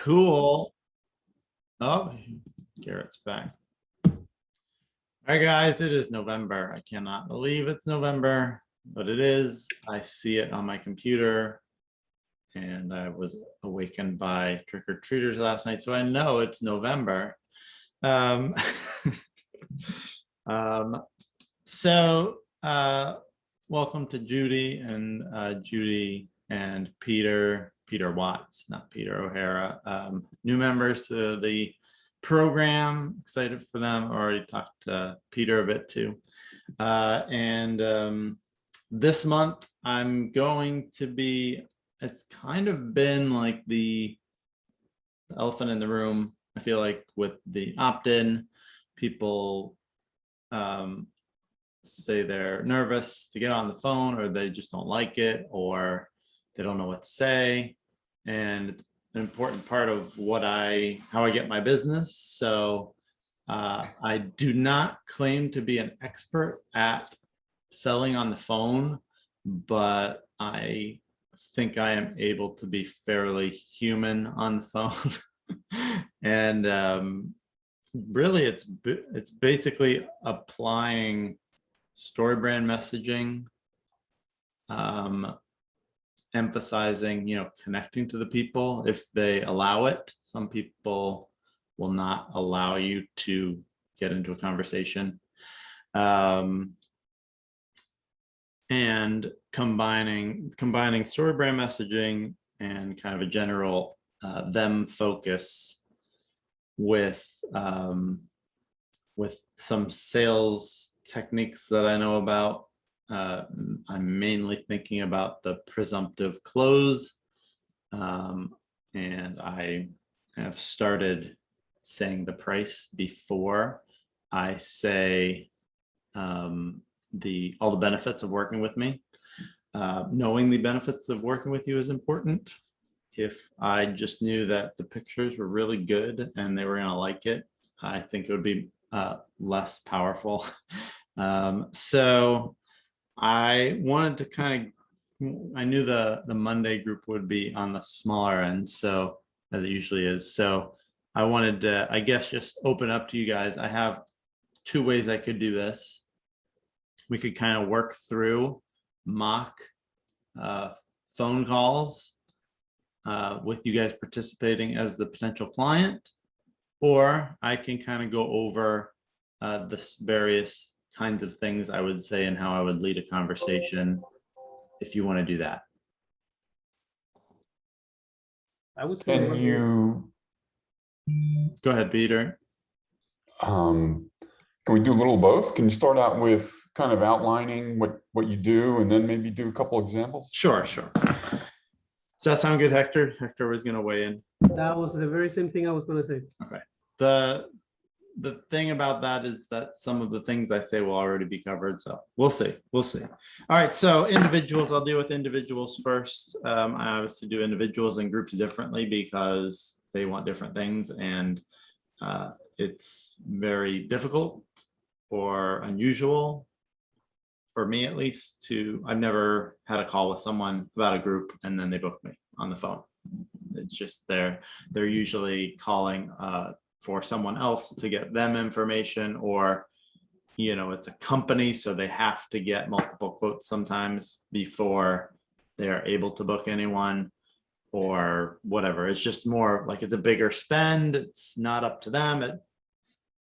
Cool. Oh, Garrett's back. All right, guys, it is November. I cannot believe it's November, but it is. I see it on my computer, and I was awakened by trick-or-treaters last night, so I know it's November. Um, um, so welcome to Judy and Peter Watts, not Peter O'Hara, new members to the program. Excited for them. Already talked to Peter a bit too. This month I'm going to be, it's kind of been like the elephant in the room. I feel like with the opt-in, people say they're nervous to get on the phone, or they just don't like it, or they don't know what to say. And it's an important part of how I get my business. So I do not claim to be an expert at selling on the phone, but I think I am able to be fairly human on the phone. And really it's basically applying story brand messaging, emphasizing, connecting to the people if they allow it. Some people will not allow you to get into a conversation. And combining story brand messaging and kind of a general them focus with some sales techniques that I know about. I'm mainly thinking about the presumptive close, and I have started saying the price before I say all the benefits of working with me. Knowing the benefits of working with you is important. If I just knew that the pictures were really good and they were going to like it, I think it would be less powerful. So I wanted to I knew the Monday group would be on the smaller end, so as it usually is. So I wanted to, I guess, just open up to you guys. I have two ways I could do this. We could kind of work through mock phone calls with you guys participating as the potential client, or I can kind of go over the various kinds of things I would say and how I would lead a conversation if you want to do that. Can you go ahead, Peter? Can we do a little of both? Can you start out with kind of outlining what you do and then maybe do a couple examples? Sure. Does that sound good, Hector? Hector was going to weigh in. That was the very same thing I was going to say. Okay. The thing about that is that some of the things I say will already be covered. So we'll see. All right. So individuals, I'll deal with individuals first. I obviously do individuals and groups differently because they want different things. And it's very difficult or unusual for me, at least, I've never had a call with someone about a group and then they book me on the phone. It's just they're usually calling for someone else to get them information, or it's a company, so they have to get multiple quotes sometimes before they're able to book anyone or whatever. It's just more like it's a bigger spend. It's not up to them.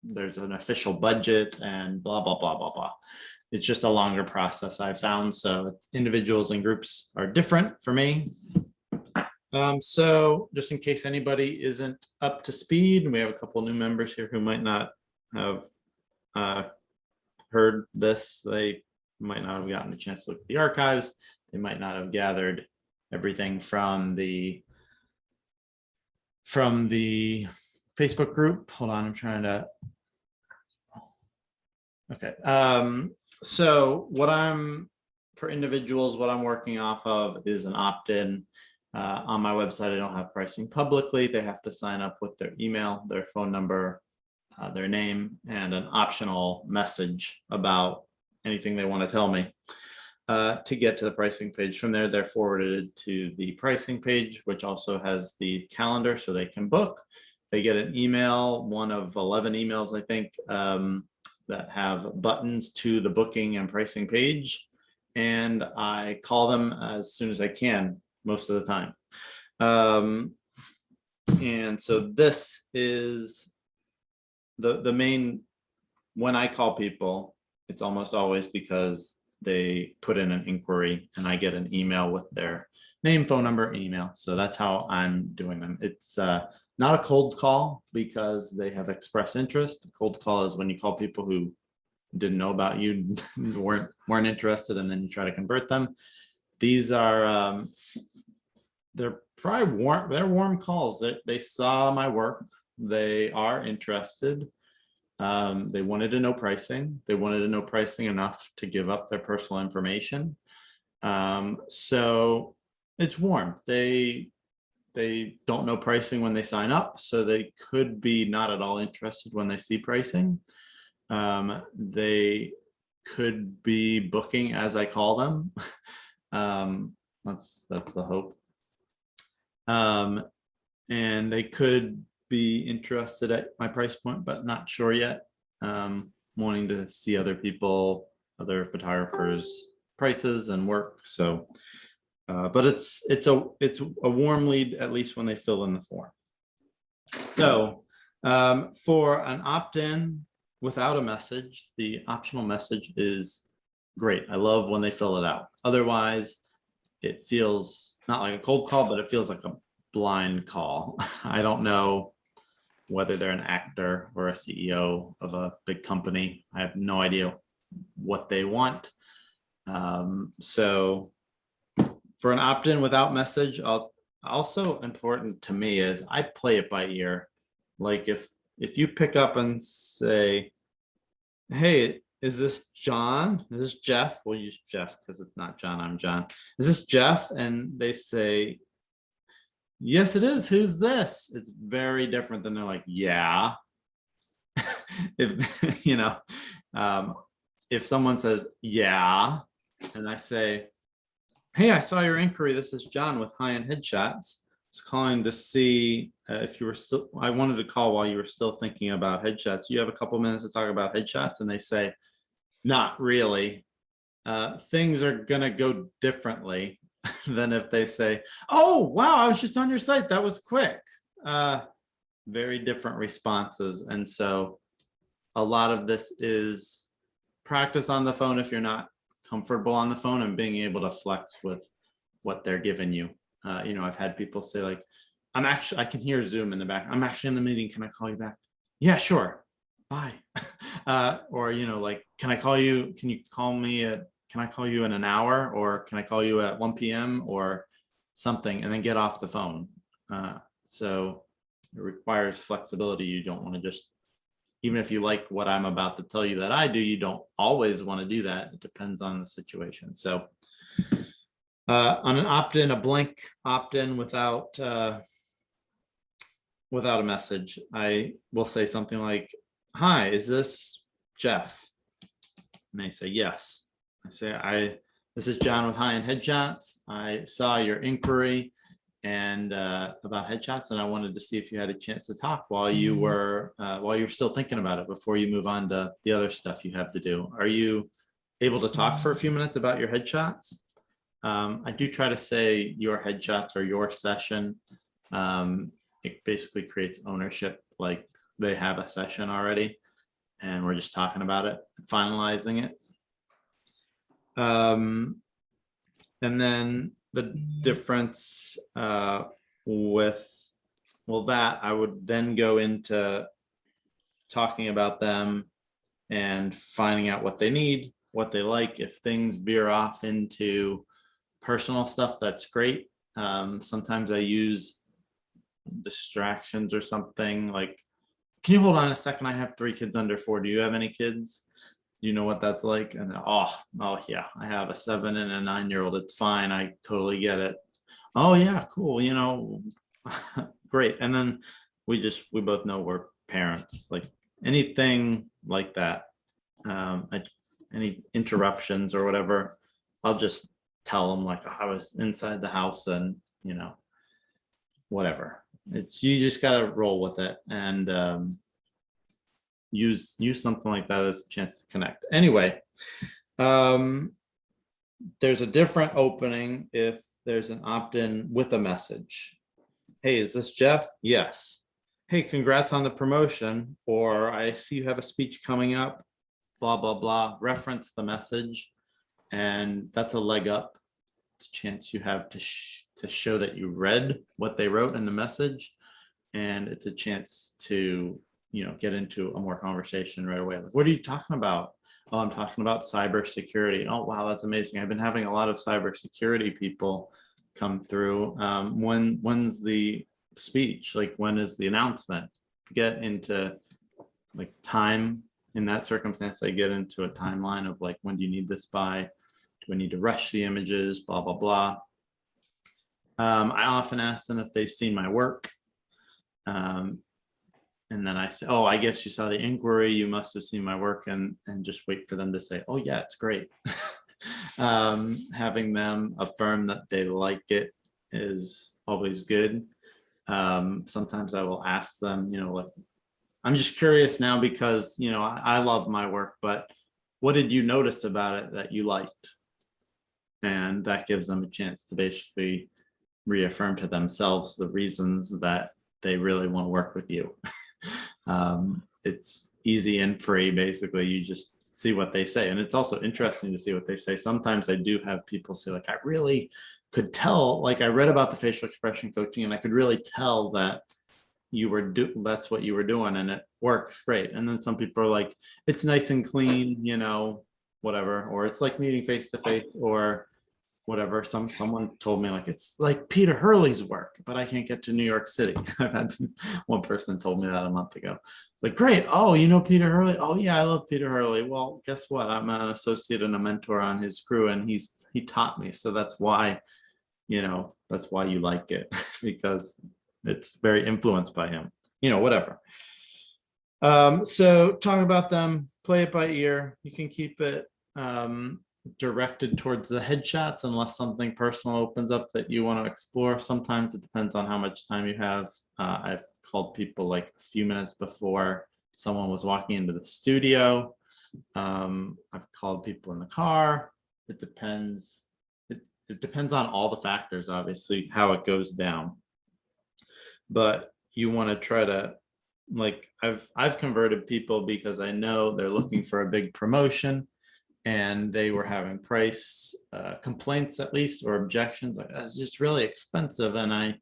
There's an official budget and blah blah blah blah blah. It's just a longer process, I found. So individuals and groups are different for me. So just in case anybody isn't up to speed, we have a couple new members here who might not have heard this. They might not have gotten a chance to look at the archives. They might not have gathered everything from the Facebook group. Hold on, I'm trying to. Okay. So for individuals, what I'm working off of is an opt-in. On my website, I don't have pricing publicly. They have to sign up with their email, their phone number, their name, and an optional message about anything they want to tell me. to get to the pricing page. From there, they're forwarded to the pricing page, which also has the calendar so they can book. They get an email, one of 11 emails, I think, that have buttons to the booking and pricing page. And I call them as soon as I can, most of the time. And so this is the main, when I call people, it's almost always because they put in an inquiry and I get an email with their name, phone number, email. So that's how I'm doing them. It's not a cold call because they have expressed interest. A cold call is when you call people who didn't know about you, weren't interested, and then you try to convert them. These are they're probably warm. They're warm calls. They saw my work. They are interested. They wanted to know pricing. They wanted to know pricing enough to give up their personal information. So it's warm. They don't know pricing when they sign up, so they could be not at all interested when they see pricing. They could be booking as I call them. That's the hope. And they could be interested at my price point, but not sure yet. Wanting to see other people, other photographers' prices and work. So, but it's a warm lead, at least when they fill in the form. So for an opt-in without a message, the optional message is great. I love when they fill it out. Otherwise, it feels not like a cold call, but it feels like a blind call. I don't know whether they're an actor or a CEO of a big company. I have no idea what they want. So for an opt-in without message, also important to me is I play it by ear. Like if you pick up and say, hey, is this John? Is this Jeff? We'll use Jeff because it's not John, I'm John. Is this Jeff? And they say, yes, it is. Who's this? It's very different than they're like, yeah. If, you know, if someone says, yeah, and I say, hey, I saw your inquiry. This is John with High End Headshots. I was calling to see if you were still, I wanted to call while you were still thinking about headshots. You have a couple minutes to talk about headshots? And they say, not really. Things are going to go differently than if they say, oh, wow, I was just on your site. That was quick. Very different responses. And so a lot of this is practice on the phone if you're not comfortable on the phone and being able to flex with what they're giving you. You know, I've had people say like, I can hear Zoom in the back. I'm actually in the meeting. Can I call you back? Yeah, sure. Bye. Or, you know, like, can I call you? Can you call me can I call you in an hour, or can I call you at 1 p.m. or something, and then get off the phone? So it requires flexibility. You don't want to just, even if you like what I'm about to tell you that I do, you don't always want to do that. It depends on the situation. So on an opt-in, a blank opt-in without a message, I will say something like, hi, is this Jeff? And they say, yes. I say, this is John with High End Headshots. I saw your inquiry and about headshots, and I wanted to see if you had a chance to talk while you were still thinking about it before you move on to the other stuff you have to do. Are you able to talk for a few minutes about your headshots? I do try to say your headshots or your session. It basically creates ownership, like they have a session already and we're just talking about it, finalizing it. And then the difference with, well, that I would then go into talking about them and finding out what they need, what they like. If things veer off into personal stuff, that's great. Sometimes I use distractions or something like, can you hold on a second? I have 3 kids under 4. Do you have any kids? You know what that's like? And oh yeah, I have a 7 and a 9-year-old. It's fine. I totally get it. Oh yeah, cool. You know, great. And then we both know we're parents. Like anything like that, any interruptions or whatever, I'll just tell them like, "Oh, I was inside the house and, whatever. You just gotta roll with it and use something like that as a chance to connect. Anyway, there's a different opening if there's an opt-in with a message. Hey, is this Jeff? Yes. Hey, congrats on the promotion, or I see you have a speech coming up, blah, blah, blah. Reference the message, and that's a leg up. It's a chance you have to show that you read what they wrote in the message, and it's a chance to get into a more conversation right away. Like, what are you talking about? Oh, I'm talking about cybersecurity. Oh, wow, that's amazing. I've been having a lot of cybersecurity people come through. When's the speech? Like, when is the announcement? Get into like time. In that circumstance, I get into a timeline of like, when do you need this by? Do I need to rush the images? Blah, blah, blah. I often ask them if they've seen my work. And then I say, oh, I guess you saw the inquiry. You must have seen my work, and just wait for them to say, oh, yeah, it's great. Having them affirm that they like it is always good. Sometimes I will ask them, like, I'm just curious now because, I love my work, but what did you notice about it that you liked? And that gives them a chance to basically reaffirm to themselves the reasons that they really want to work with you. It's easy and free. Basically, you just see what they say. And it's also interesting to see what they say. Sometimes I do have people say, like, I really could tell, like, I read about the facial expression coaching and I could really tell that that's what you were doing and it works great. And then some people are like, it's nice and clean, whatever, or it's like meeting face to face or whatever. Someone told me like, it's like Peter Hurley's work, but I can't get to New York City. I've had one person told me that a month ago. It's like, great. Oh, Peter Hurley? Oh yeah, I love Peter Hurley. Well, guess what? I'm an associate and a mentor on his crew, and he taught me. So that's why, that's why you like it, because it's very influenced by him, whatever. So talk about them, play it by ear. You can keep it directed towards the headshots unless something personal opens up that you want to explore. Sometimes it depends on how much time you have. I've called people like a few minutes before someone was walking into the studio. I've called people in the car. It depends. It depends on all the factors, obviously, how it goes down. But you want to try to, like, I've converted people because I know they're looking for a big promotion and they were having price complaints, at least, or objections, like, that's just really expensive. And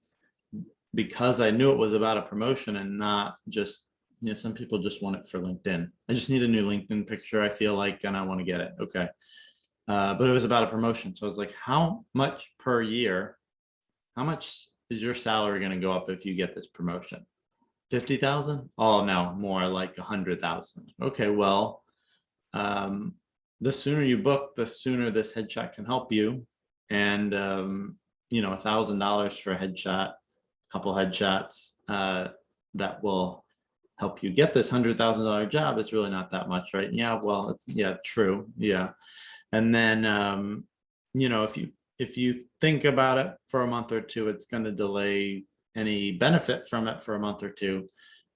because I knew it was about a promotion and not just, some people just want it for LinkedIn. I just need a new LinkedIn picture, I feel like, and I want to get it. Okay. But it was about a promotion. So I was like, how much per year, how much is your salary going to go up if you get this promotion? 50,000? Oh, no, more like 100,000. Okay, well, the sooner you book, the sooner this headshot can help you. And, $1,000 for a headshot, a couple headshots, that will help you get this $100,000 job. It's really not that much, right? Yeah, well, true. Yeah. And then, if you think about it for a month or two, it's going to delay any benefit from it for a month or two.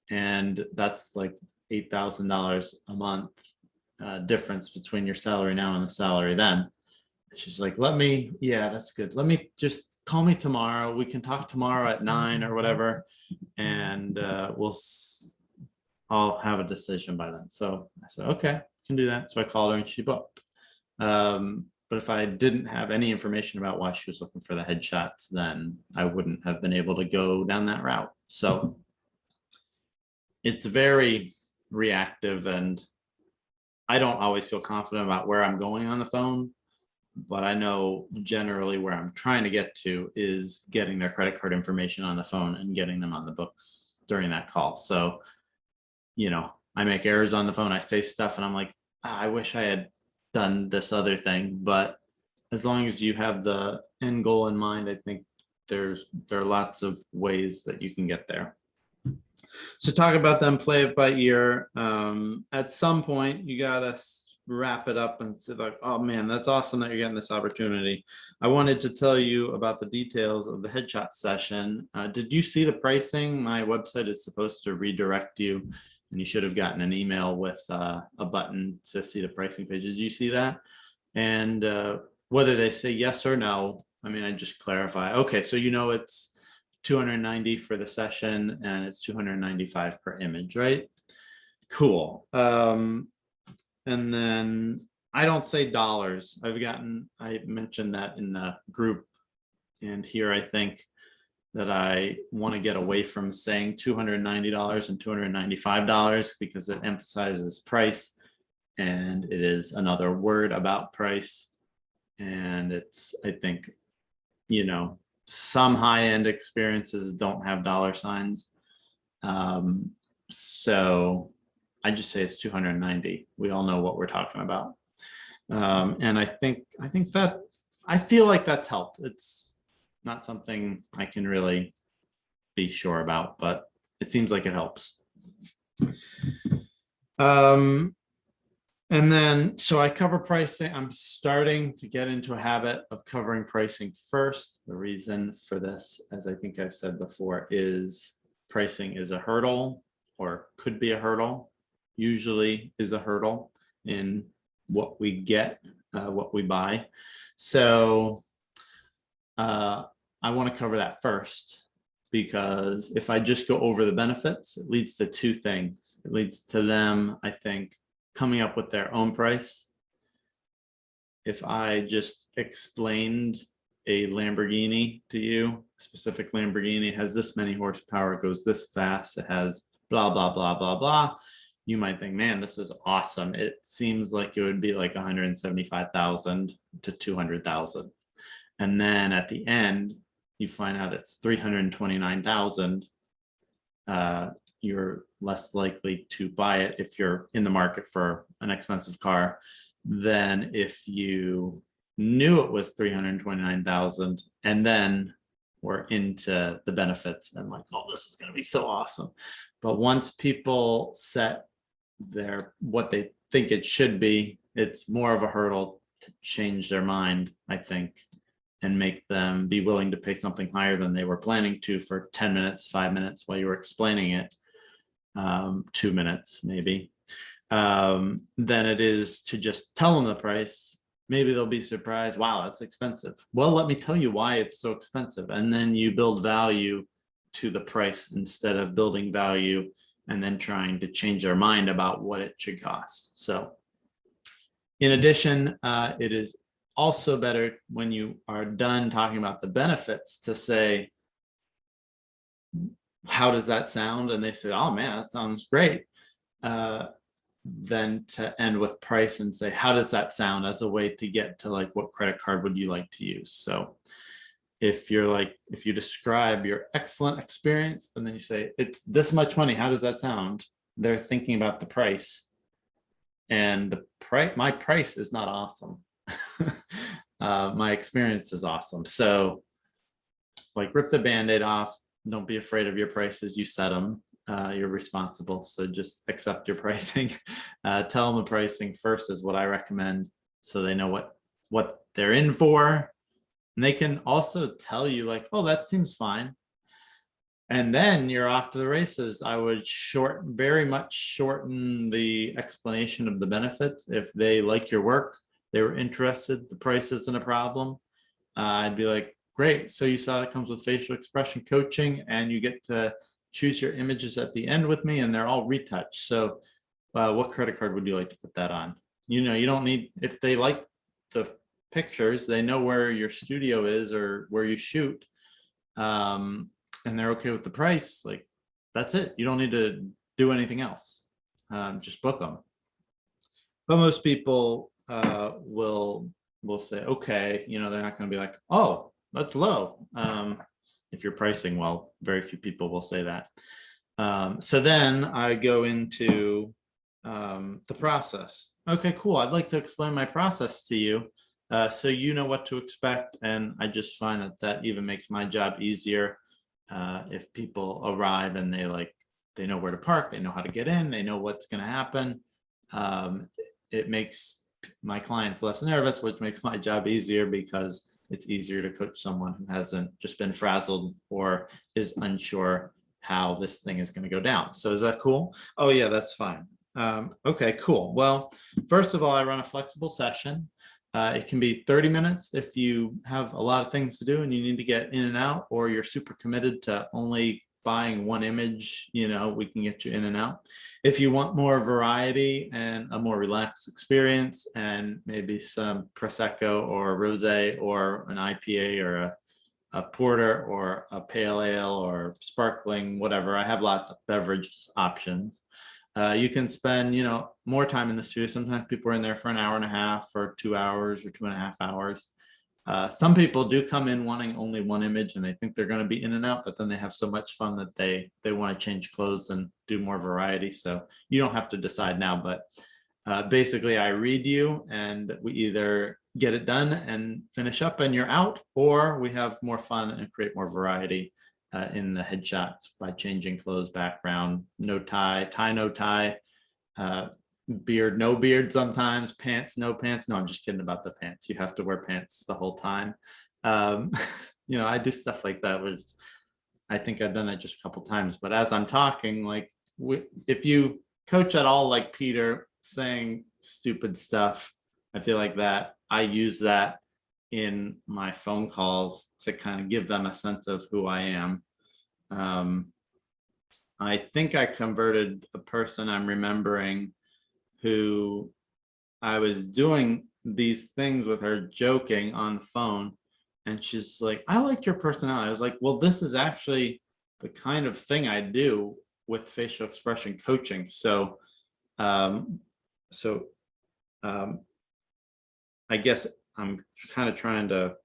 And that's like $8,000 a month difference between your salary now and the salary then. She's like, that's good. Let me just call me tomorrow. We can talk tomorrow at 9 or whatever. And I'll have a decision by then. So I said, okay, I can do that. So I called her and she booked. But if I didn't have any information about why she was looking for the headshots, then I wouldn't have been able to go down that route. So it's very reactive, and I don't always feel confident about where I'm going on the phone, but I know generally where I'm trying to get to is getting their credit card information on the phone and getting them on the books during that call. So, I make errors on the phone. I say stuff and I'm like, I wish I had done this other thing. But as long as you have the end goal in mind, I think there are lots of ways that you can get there. So talk about them, play it by ear. At some point, you gotta wrap it up and say like, oh man, that's awesome that you're getting this opportunity. I wanted to tell you about the details of the headshot session. Did you see the pricing? My website is supposed to redirect you, and you should have gotten an email with a button to see the pricing page. Did you see that? And whether they say yes or no, I mean, I just clarify. Okay, so you know it's 290 for the session and it's 295 per image, right? Cool. And then I don't say dollars. I mentioned that in the group. And here I think that I want to get away from saying $290 and $295 because it emphasizes price. And it is another word about price. And it's, I think, you know, some high-end experiences don't have dollar signs. So I just say it's 290. We all know what we're talking about. And I feel like that's helped. It's not something I can really be sure about, but it seems like it helps. And then, so I cover pricing. I'm starting to get into a habit of covering pricing first. The reason for this, as I think I've said before, is pricing is a hurdle or could be a hurdle, usually is a hurdle in what we get, what we buy. So I want to cover that first, because if I just go over the benefits, it leads to two things. It leads to them, I think, coming up with their own price. If I just explained a Lamborghini to you, a specific Lamborghini has this many horsepower, it goes this fast, it has blah, blah, blah, blah, blah, you might think, man, this is awesome. It seems like it would be like 175,000 to 200,000. And then at the end, you find out it's 329,000. You're less likely to buy it if you're in the market for an expensive car than if you knew it was 329,000 and then were into the benefits and like, oh, this is going to be so awesome. But once people set what they think it should be, it's more of a hurdle to change their mind, I think, and make them be willing to pay something higher than they were planning to for 10 minutes, 5 minutes while you were explaining it. 2 minutes maybe, than it is to just tell them the price. Maybe they'll be surprised, wow, that's expensive. Well, let me tell you why it's so expensive. And then you build value to the price instead of building value and then trying to change their mind about what it should cost. So in addition, it is also better when you are done talking about the benefits to say, how does that sound? And they say, oh man, that sounds great. Then to end with price and say, how does that sound, as a way to get to like, what credit card would you like to use? So if you describe your excellent experience and then you say, it's this much money, how does that sound? They're thinking about the price, and my price is not awesome. My experience is awesome. So like, rip the Band-Aid off. Don't be afraid of your prices. You set them. You're responsible. So just accept your pricing. Tell them the pricing first is what I recommend, so they know what they're in for. And they can also tell you like, oh, that seems fine. And then you're off to the races. I would very much shorten the explanation of the benefits. If they like your work, they were interested, the price isn't a problem. I'd be like, great. So you saw it comes with facial expression coaching, and you get to choose your images at the end with me, and they're all retouched. So what credit card would you like to put that on? You know, you don't need, if they like the pictures, they know where your studio is or where you shoot, and they're okay with the price, like, that's it. You don't need to do anything else. Just book them. But most people will say, okay, you know, they're not going to be like, oh, that's low. If you're pricing well, very few people will say that. So then I go into the process. Okay, cool. I'd like to explain my process to you, so you know what to expect. And I just find that even makes my job easier. If people arrive and they know where to park, they know how to get in, they know what's going to happen. it makes my clients less nervous, which makes my job easier because it's easier to coach someone who hasn't just been frazzled or is unsure how this thing is going to go down. So is that cool? Oh yeah, that's fine. Okay, cool. Well, first of all, I run a flexible session. It can be 30 minutes if you have a lot of things to do and you need to get in and out, or you're super committed to only buying one image, we can get you in and out. If you want more variety and a more relaxed experience and maybe some Prosecco or Rosé or an IPA or a porter or a pale ale or sparkling, whatever, I have lots of beverage options. You can spend, more time in the studio. Sometimes people are in there for an hour and a half or 2 hours or 2.5 hours. Some people do come in wanting only one image and they think they're going to be in and out, but then they have so much fun that they want to change clothes and do more variety. So you don't have to decide now, but basically I read you and we either get it done and finish up and you're out, or we have more fun and create more variety in the headshots by changing clothes, background, no tie, no tie, beard, no beard sometimes, pants, no pants. No, I'm just kidding about the pants. You have to wear pants the whole time. I do stuff like that, which I think I've done that just a couple times, but as I'm talking, like if you coach at all like Peter saying stupid stuff, I feel like that I use that in my phone calls to kind of give them a sense of who I am. I think I converted a person I'm remembering who I was doing these things with her joking on the phone. And she's like, I like your personality. I was like, well, this is actually the kind of thing I do with facial expression coaching. So I guess I'm kind of trying to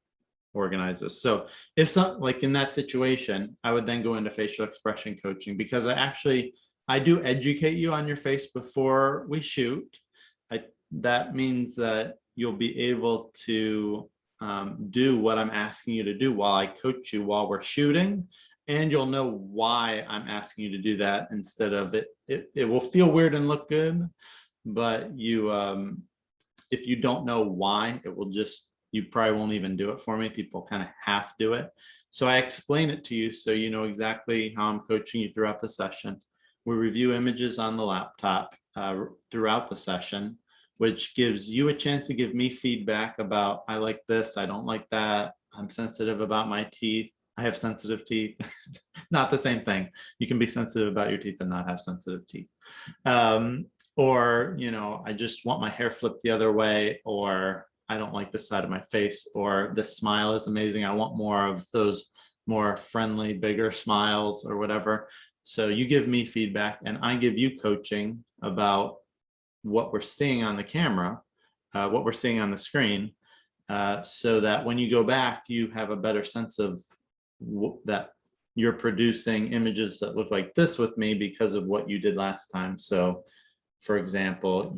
organize this. So if some, like in that situation, I would then go into facial expression coaching because I do educate you on your face before we shoot. That means that you'll be able to do what I'm asking you to do while I coach you while we're shooting. And you'll know why I'm asking you to do that instead of it will feel weird and look good, but if you don't know why, you probably won't even do it for me. People kind of half do it. So I explain it to you so you know exactly how I'm coaching you throughout the session. We review images on the laptop throughout the session, which gives you a chance to give me feedback about, I like this, I don't like that, I'm sensitive about my teeth, I have sensitive teeth. Not the same thing. You can be sensitive about your teeth and not have sensitive teeth. Or, I just want my hair flipped the other way, or I don't like this side of my face, or this smile is amazing, I want more of those more friendly, bigger smiles or whatever. So you give me feedback and I give you coaching about what we're seeing on the camera, what we're seeing on the screen, so that when you go back, you have a better sense of that you're producing images that look like this with me because of what you did last time. So for example,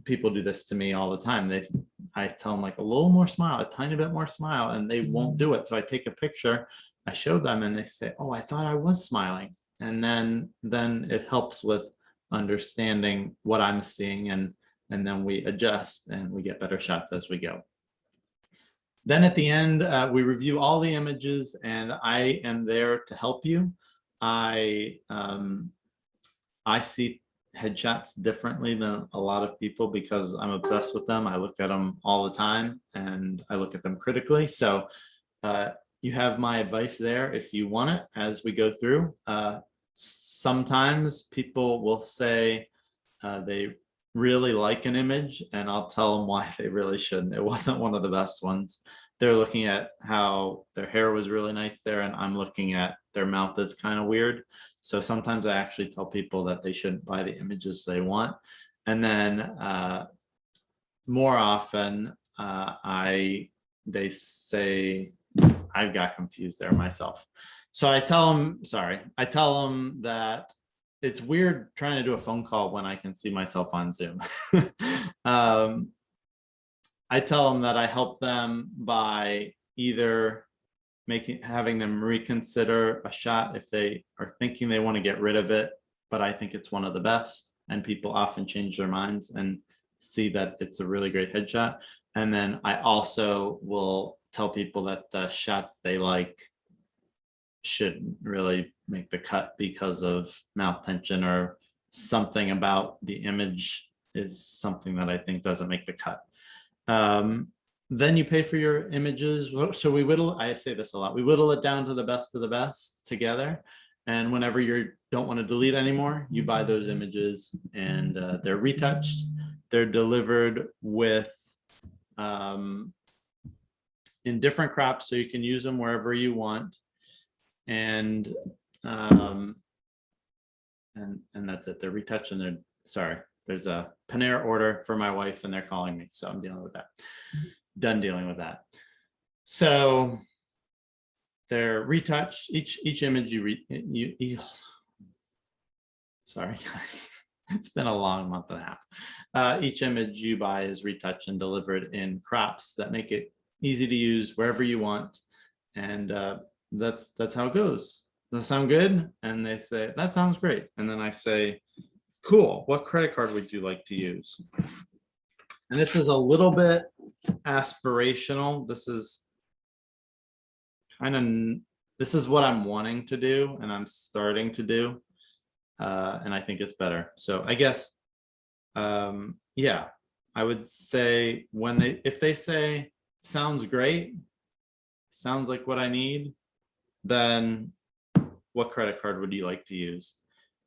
people do this to me all the time. I tell them like a little more smile, a tiny bit more smile, and they won't do it. So I take a picture, I show them and they say, oh, I thought I was smiling. And then it helps with understanding what I'm seeing, and then we adjust and we get better shots as we go. Then at the end, we review all the images and I am there to help you. I see headshots differently than a lot of people because I'm obsessed with them. I look at them all the time and I look at them critically. So you have my advice there if you want it as we go through. Sometimes people will say they really like an image and I'll tell them why they really shouldn't. It wasn't one of the best ones. They're looking at how their hair was really nice there and I'm looking at their mouth is kind of weird. So sometimes I actually tell people that they shouldn't buy the images they want. And then more often they say, I've got confused there myself. So I tell them that it's weird trying to do a phone call when I can see myself on Zoom. I tell them that I help them by either having them reconsider a shot if they are thinking they want to get rid of it, but I think it's one of the best. and people often change their minds and see that it's a really great headshot. And then I also will tell people that the shots they like shouldn't really make the cut because of mouth tension or something about the image is something that I think doesn't make the cut. Then you pay for your images. So we whittle, I say this a lot, we whittle it down to the best of the best together. And whenever you don't want to delete anymore, you buy those images and they're retouched. They're delivered with in different crops, so you can use them wherever you want. And that's it. They're retouched and they're sorry. There's a Panera order for my wife and they're calling me, so I'm dealing with that. Done dealing with that. So they're retouched. Each image you sorry guys, it's been a long month and a half. Each image you buy is retouched and delivered in crops that make it easy to use wherever you want, and that's how it goes. Does that sound good? And they say that sounds great, and then I say, cool, what credit card would you like to use? And this is a little bit aspirational. This is what I'm wanting to do and I'm starting to do. And I think it's better. So I guess, yeah, I would say if they say, sounds great, sounds like what I need, then what credit card would you like to use?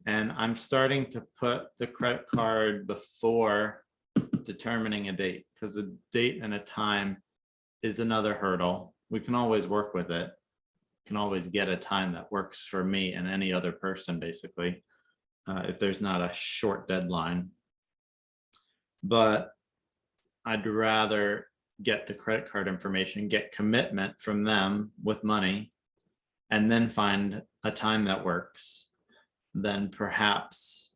And I'm starting to put the credit card before determining a date, because a date and a time is another hurdle. We can always work with it. Can always get a time that works for me and any other person, basically, if there's not a short deadline. But I'd rather get the credit card information, get commitment from them with money, and then find a time that works, then perhaps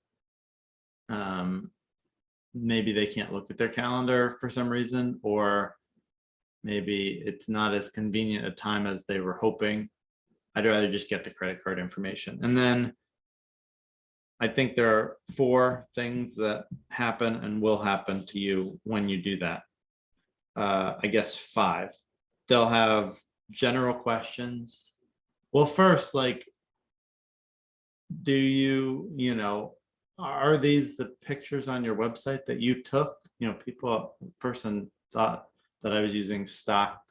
maybe they can't look at their calendar for some reason, or maybe it's not as convenient a time as they were hoping. I'd rather just get the credit card information. And then I think there are 4 things that happen and will happen to you when you do that. I guess 5. They'll have general questions. Well, first, like, do you know, are these the pictures on your website that you took? You know, person thought that I was using stock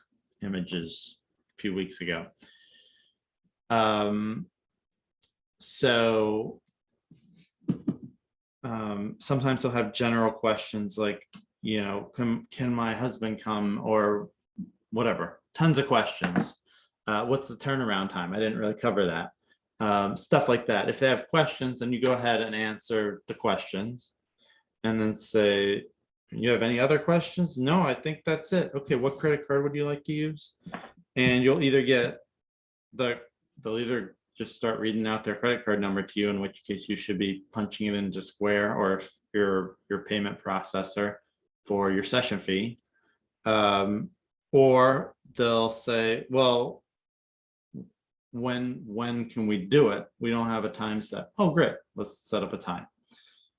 images a few weeks ago. Sometimes they'll have general questions like, you know, can my husband come, or whatever, tons of questions. What's the turnaround time? I didn't really cover that. Stuff like that. If they have questions, then you go ahead and answer the questions and then say, you have any other questions? No, I think that's it. Okay, what credit card would you like to use? And you'll either get they'll either just start reading out their credit card number to you, in which case you should be punching it into Square or your payment processor for your session fee. Or they'll say, well, when can we do it? We don't have a time set. Oh, great, let's set up a time.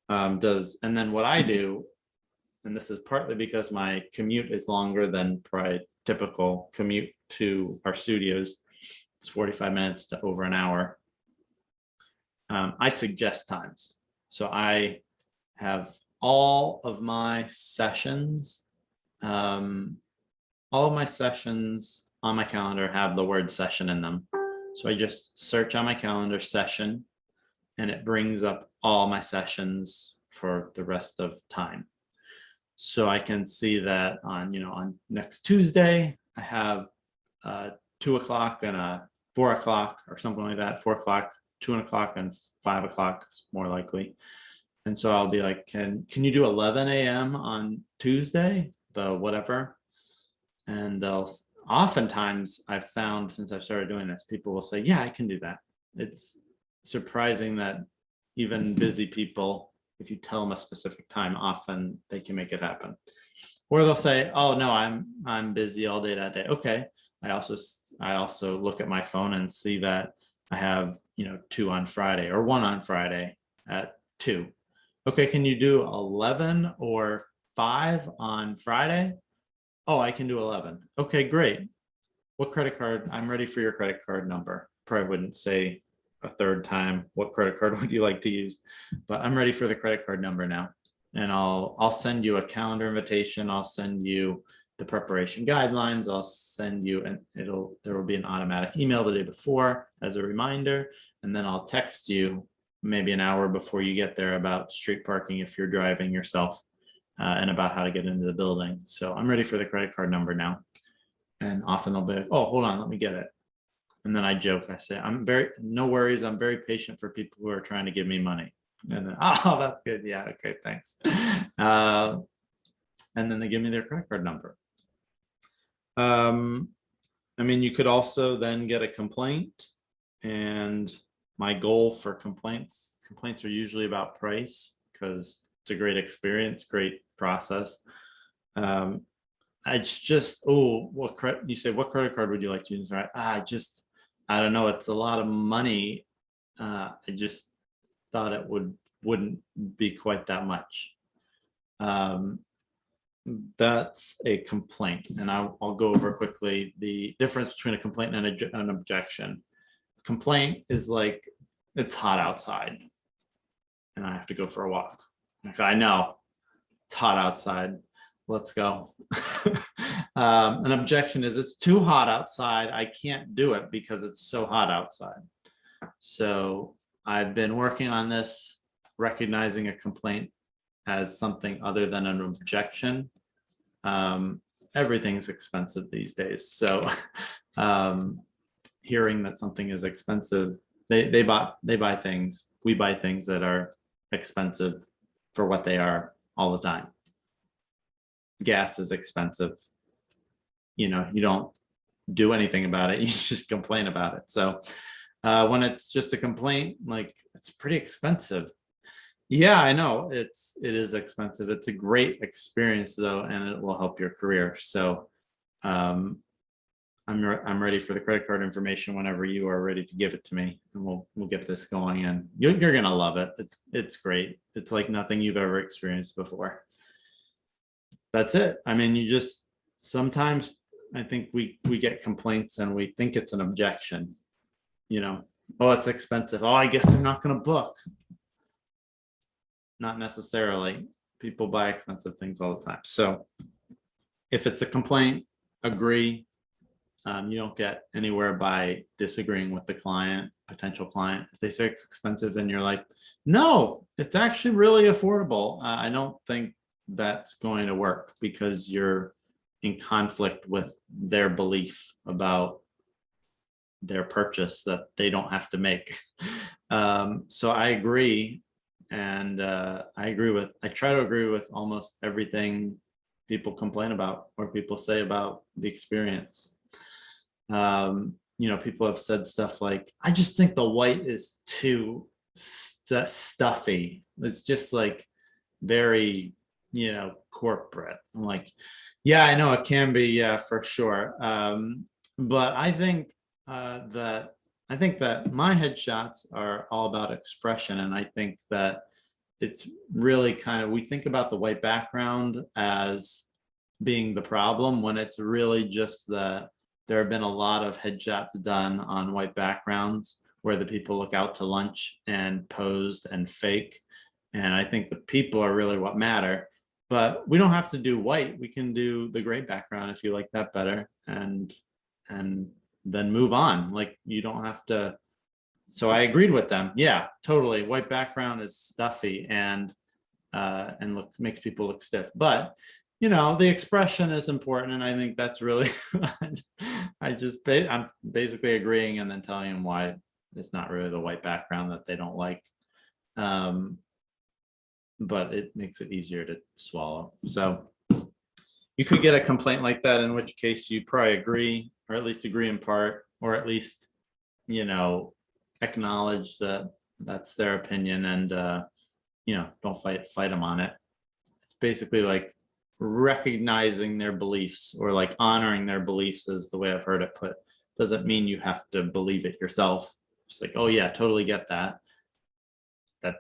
And then what I do, and this is partly because my commute is longer than probably typical commute to our studios, it's 45 minutes to over an hour. I suggest times. So I have all of my sessions on my calendar have the word session in them. So I just search on my calendar session, and it brings up all my sessions for the rest of time. So I can see that on next Tuesday, I have 2 o'clock and a 4 o'clock or something like that, 4 o'clock, 2 o'clock, and 5 o'clock is more likely. And so I'll be like, can you do 11 a.m. on Tuesday, the whatever? And they'll oftentimes, I've found since I've started doing this, people will say, yeah, I can do that. It's surprising that even busy people, if you tell them a specific time, often they can make it happen. Or they'll say, oh no, I'm busy all day that day. Okay. I also look at my phone and see that I have 2 on Friday or 1 on Friday at 2. Okay, can you do 11 or 5 on Friday? Oh, I can do 11. Okay, great. What credit card? I'm ready for your credit card number. Probably wouldn't say a third time, what credit card would you like to use? But I'm ready for the credit card number now. And I'll send you a calendar invitation. I'll send you the preparation guidelines. I'll send you, and there will be an automatic email the day before as a reminder. And then I'll text you maybe an hour before you get there about street parking if you're driving yourself, and about how to get into the building. So I'm ready for the credit card number now. And often they'll be like, oh, hold on, let me get it. And then I joke, I say, no worries, I'm very patient for people who are trying to give me money. And then, oh, that's good. Yeah, okay, thanks. And then they give me their credit card number. I mean, you could also then get a complaint. And my goal for complaints are usually about price because it's a great experience, great process. It's just, oh, what credit, you say, what credit card would you like to use? Right? I don't know. It's a lot of money. I just thought it wouldn't be quite that much. That's a complaint. And I'll go over quickly the difference between a complaint and an objection. Complaint is like, it's hot outside and I have to go for a walk. Like, I know it's hot outside. Let's go. An objection is it's too hot outside. I can't do it because it's so hot outside. So I've been working on this, recognizing a complaint as something other than an objection. Everything's expensive these days. So hearing that something is expensive, they buy things. We buy things that are expensive for what they are all the time. Gas is expensive. You know, you don't do anything about it. You just complain about it. So when it's just a complaint, like, it's pretty expensive. Yeah, I know it is expensive. It's a great experience though, and it will help your career. So I'm ready for the credit card information whenever you are ready to give it to me, and we'll get this going. And you're gonna love it. It's great. It's like nothing you've ever experienced before. That's it. I mean, you just, sometimes I think we get complaints and we think it's an objection. You know, oh, it's expensive. Oh, I guess they're not going to book. Not necessarily. People buy expensive things all the time. So if it's a complaint, agree. You don't get anywhere by disagreeing with the client, potential client. If they say it's expensive and you're like, no, it's actually really affordable. I don't think that's going to work because you're in conflict with their belief about their purchase that they don't have to make. So I agree. And I try to agree with almost everything people complain about or people say about the experience. You know, people have said stuff like, I just think the white is too stuffy. It's just like very, you know, corporate. I'm like, yeah, I know it can be, yeah, for sure. But I think that my headshots are all about expression. And I think that it's really kind of, we think about the white background as being the problem when it's really just that there have been a lot of headshots done on white backgrounds where the people look out to lunch and posed and fake. And I think the people are really what matter. But we don't have to do white. We can do the gray background if you like that better, and then move on. Like, you don't have to. So I agreed with them. Yeah, totally. White background is stuffy and makes people look stiff. But you know, the expression is important, and I think that's really. I'm basically agreeing and then telling them why it's not really the white background that they don't like. But it makes it easier to swallow. So you could get a complaint like that, in which case you probably agree, or at least agree in part, or at least, you know, acknowledge that that's their opinion, and you know, don't fight them on it. It's basically like recognizing their beliefs, or like honoring their beliefs, is the way I've heard it put. Doesn't mean you have to believe it yourself. It's like, oh yeah, totally get that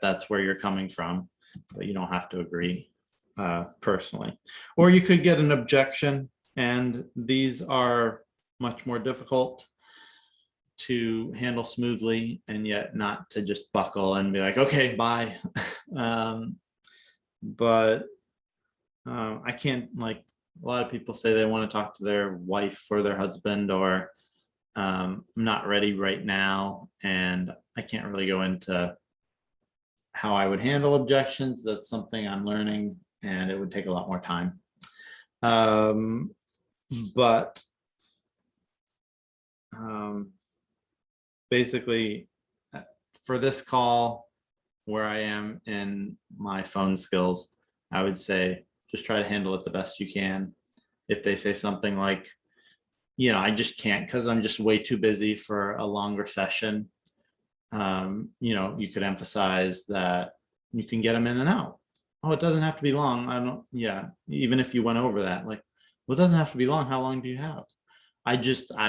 that's where you're coming from. but you don't have to agree personally. Or you could get an objection, and these are much more difficult to handle smoothly, and yet not to just buckle and be like, okay, bye. But I can't, like, a lot of people say they want to talk to their wife or their husband, or I'm not ready right now, and I can't really go into how I would handle objections. That's something I'm learning, and it would take a lot more time. But basically, for this call, where I am in my phone skills, I would say just try to handle it the best you can. If they say something like, I just can't because I'm just way too busy for a longer session, you could emphasize that you can get them in and out. Oh, it doesn't have to be long. Even if you went over that, like, well, it doesn't have to be long. How long do you have? I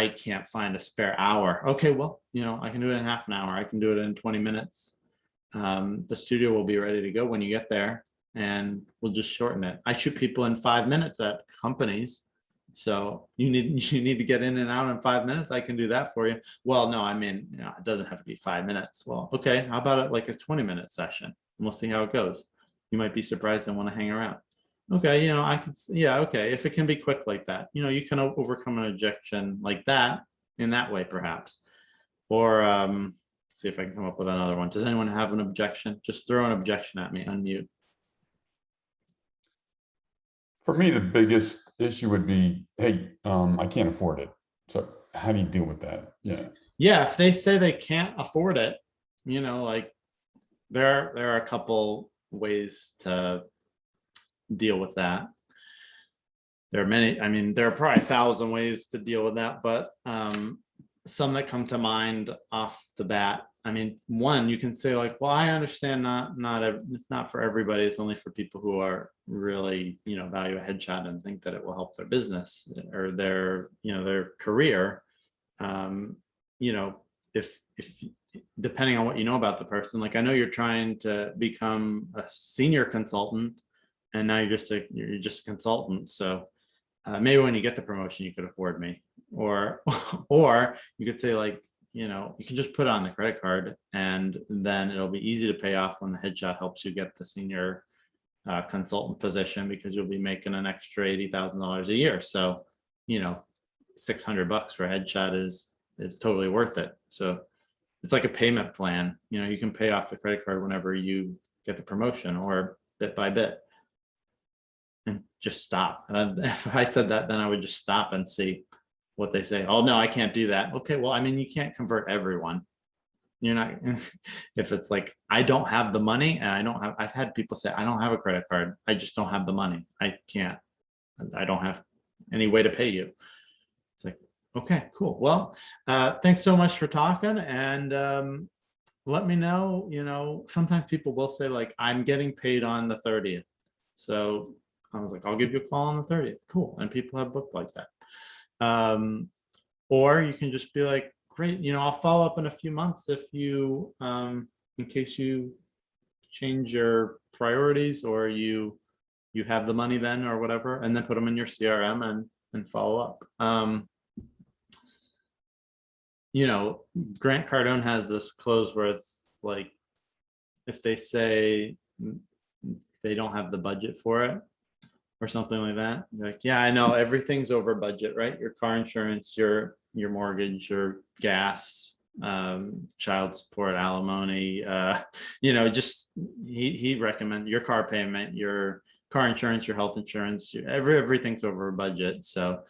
can't find a spare hour. Okay, well, I can do it in half an hour. I can do it in 20 minutes. The studio will be ready to go when you get there, and we'll just shorten it. I shoot people in 5 minutes at companies. So you need to get in and out in 5 minutes. I can do that for you. Well, no, I mean, it doesn't have to be 5 minutes. Well, okay, how about it like a 20-minute session? And we'll see how it goes. You might be surprised and want to hang around. Okay, I could, yeah, okay. If it can be quick like that, you can overcome an objection like that in that way, perhaps. Or see if I can come up with another one. Does anyone have an objection? Just throw an objection at me, unmute. For me, the biggest issue would be, hey, I can't afford it. So how do you deal with that? Yeah. Yeah, if they say they can't afford it, like, there are a couple ways to deal with that. There are many, I mean, there are probably 1,000 ways to deal with that, but some that come to mind off the bat. I mean, one, you can say like, well, I understand it's not for everybody. It's only for people who are really, value a headshot and think that it will help their business or their career. If depending on what you know about the person, like, I know you're trying to become a senior consultant, and now you're just a consultant. So maybe when you get the promotion, you could afford me, or you could say, like, you can just put it on the credit card, and then it'll be easy to pay off when the headshot helps you get the senior consultant position, because you'll be making an extra $80,000 a year. So, $600 for a headshot is totally worth it. So it's like a payment plan. You can pay off the credit card whenever you get the promotion, or bit by bit, and just stop. If I said that, then I would just stop and see what they say. Oh, no, I can't do that. Okay, well, I mean, you can't convert everyone. You're not, if it's like, I don't have the money, and I've had people say, I don't have a credit card. I just don't have the money. I can't, I don't have any way to pay you. It's like, okay, cool. Well, thanks so much for talking. And let me know, sometimes people will say, like, I'm getting paid on the 30th. So I was like, I'll give you a call on the 30th. Cool. And people have booked like that. Or you can just be like, great, I'll follow up in a few months if you, in case you change your priorities, or you have the money then, or whatever, and then put them in your CRM and follow up. Grant Cardone has this close where it's like, if they say they don't have the budget for it or something like that, you're like, yeah, I know everything's over budget, right? Your car insurance, your mortgage, your gas, child support, alimony, just he recommend your car payment, your car insurance, your health insurance, everything's over budget. So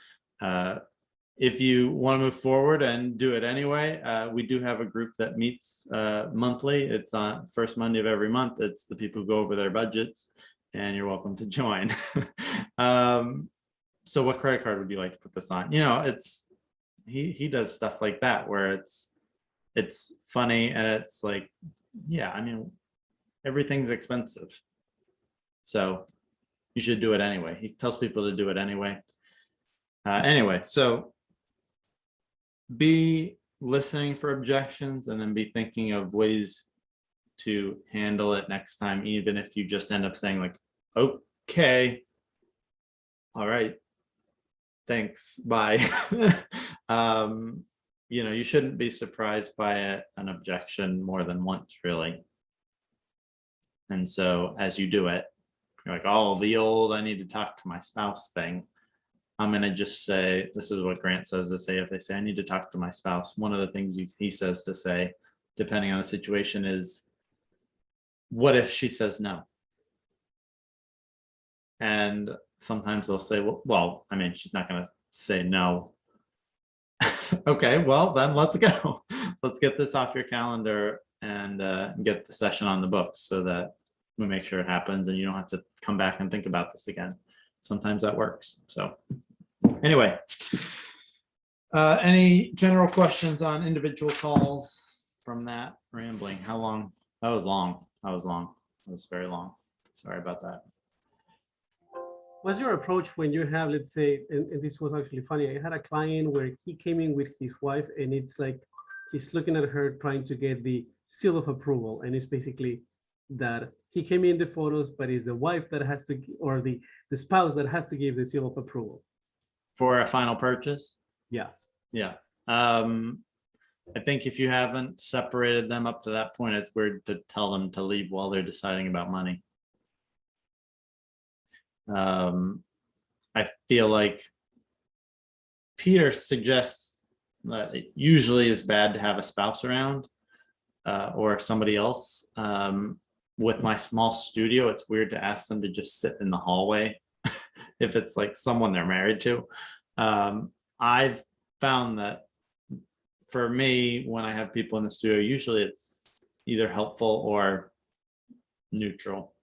if you want to move forward and do it anyway, we do have a group that meets monthly. It's on first Monday of every month. It's the people who go over their budgets, and you're welcome to join. So what credit card would you like to put this on? It's he does stuff like that where it's funny, and it's like, yeah, I mean, everything's expensive, so you should do it anyway. He tells people to do it anyway. Anyway, so be listening for objections, and then be thinking of ways to handle it next time, even if you just end up saying like, okay, all right, thanks, bye. You shouldn't be surprised by an objection more than once, really. And so as you do it, you're like, oh, the old I need to talk to my spouse thing. I'm going to just say, this is what Grant says to say. If they say, I need to talk to my spouse, one of the things he says to say, depending on the situation, is, what if she says no? And sometimes they'll say, well, I mean, she's not going to say no. Okay, well, then let's go. Let's get this off your calendar and get the session on the books so that we make sure it happens and you don't have to come back and think about this again. Sometimes that works. So anyway, any general questions on individual calls from that rambling? How long? That was long. That was very long. Sorry about that. What's your approach when you have, let's say, and this was actually funny. I had a client where he came in with his wife, and it's like he's looking at her trying to get the seal of approval. And it's basically that he came in the photos, but it's the wife that has to, or the spouse that has to give the seal of approval. For a final purchase? Yeah. Yeah. I think if you haven't separated them up to that point, it's weird to tell them to leave while they're deciding about money. I feel like Peter suggests that it usually is bad to have a spouse around or somebody else. With my small studio, it's weird to ask them to just sit in the hallway if it's like someone they're married to. I've found that for me, when I have people in the studio, usually it's either helpful or neutral.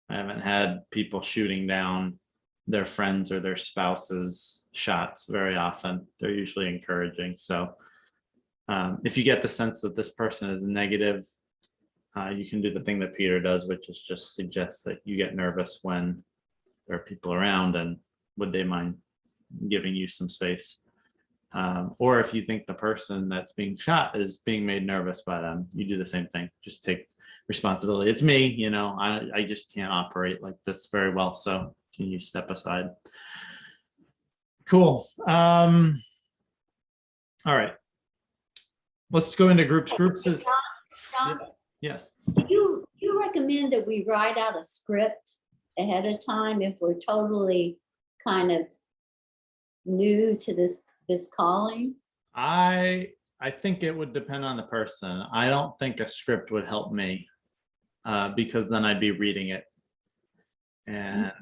I haven't had people shooting down their friends or their spouses' shots very often. They're usually encouraging. So if you get the sense that this person is negative, you can do the thing that Peter does, which is just suggest that you get nervous when there are people around and would they mind giving you some space. Or if you think the person that's being shot is being made nervous by them, you do the same thing. Just take responsibility. It's me, I just can't operate like this very well. So can you step aside? Cool. All right. Let's go into groups. Groups is John, yes. do you recommend that we write out a script ahead of time if we're totally kind of new to this calling? I think it would depend on the person. I don't think a script would help me because then I'd be reading it. And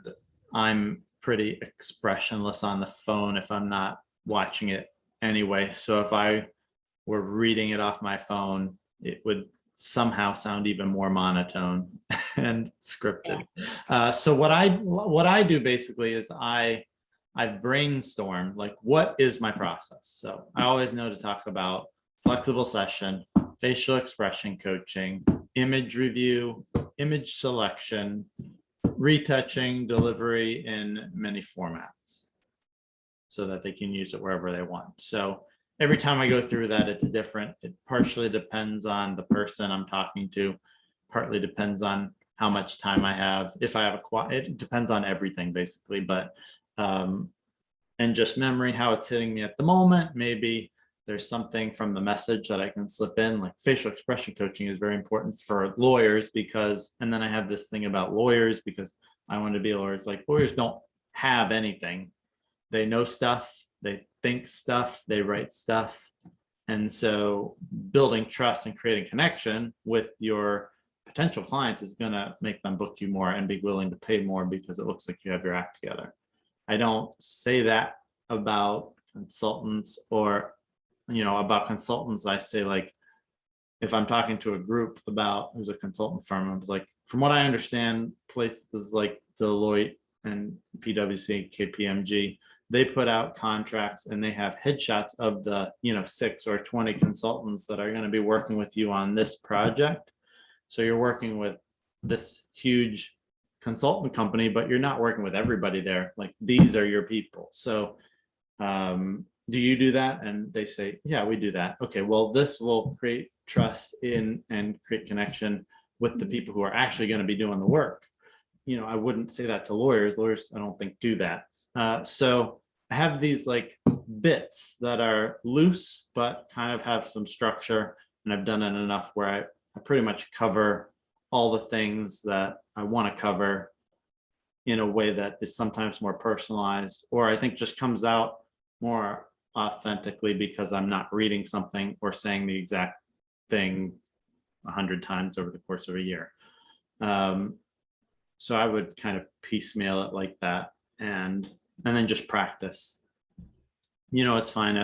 I'm pretty expressionless on the phone if I'm not watching it anyway. So if I were reading it off my phone, it would somehow sound even more monotone and scripted. So what I do basically is I've brainstormed like, what is my process? So I always know to talk about flexible session, facial expression coaching, image review, image selection, retouching, delivery in many formats so that they can use it wherever they want. So every time I go through that, it's different. It partially depends on the person I'm talking to, partly depends on how much time I have. If I have it depends on everything basically, but and just memory, how it's hitting me at the moment. Maybe there's something from the message that I can slip in, like facial expression coaching is very important for lawyers because, and then I have this thing about lawyers because I want to be a lawyer. It's like lawyers don't have anything. They know stuff, they think stuff, they write stuff. And so building trust and creating connection with your potential clients is going to make them book you more and be willing to pay more because it looks like you have your act together. I don't say that about consultants or, about consultants. I say like, if I'm talking to a group about who's a consultant firm, I was like, from what I understand, places like Deloitte and PwC, KPMG, they put out contracts and they have headshots of the, 6 or 20 consultants that are going to be working with you on this project. So you're working with this huge consultant company, but you're not working with everybody there. Like these are your people. So do you do that? And they say, yeah, we do that. Okay, well, this will create trust in and create connection with the people who are actually going to be doing the work. You know, I wouldn't say that to lawyers. Lawyers, I don't think do that. So I have these like bits that are loose, but kind of have some structure. And I've done it enough where I pretty much cover all the things that I want to cover in a way that is sometimes more personalized, or I think just comes out more authentically because I'm not reading something or saying the exact thing 100 times over the course of a year. So I would kind of piecemeal it like that, and then just practice. You know, it's fine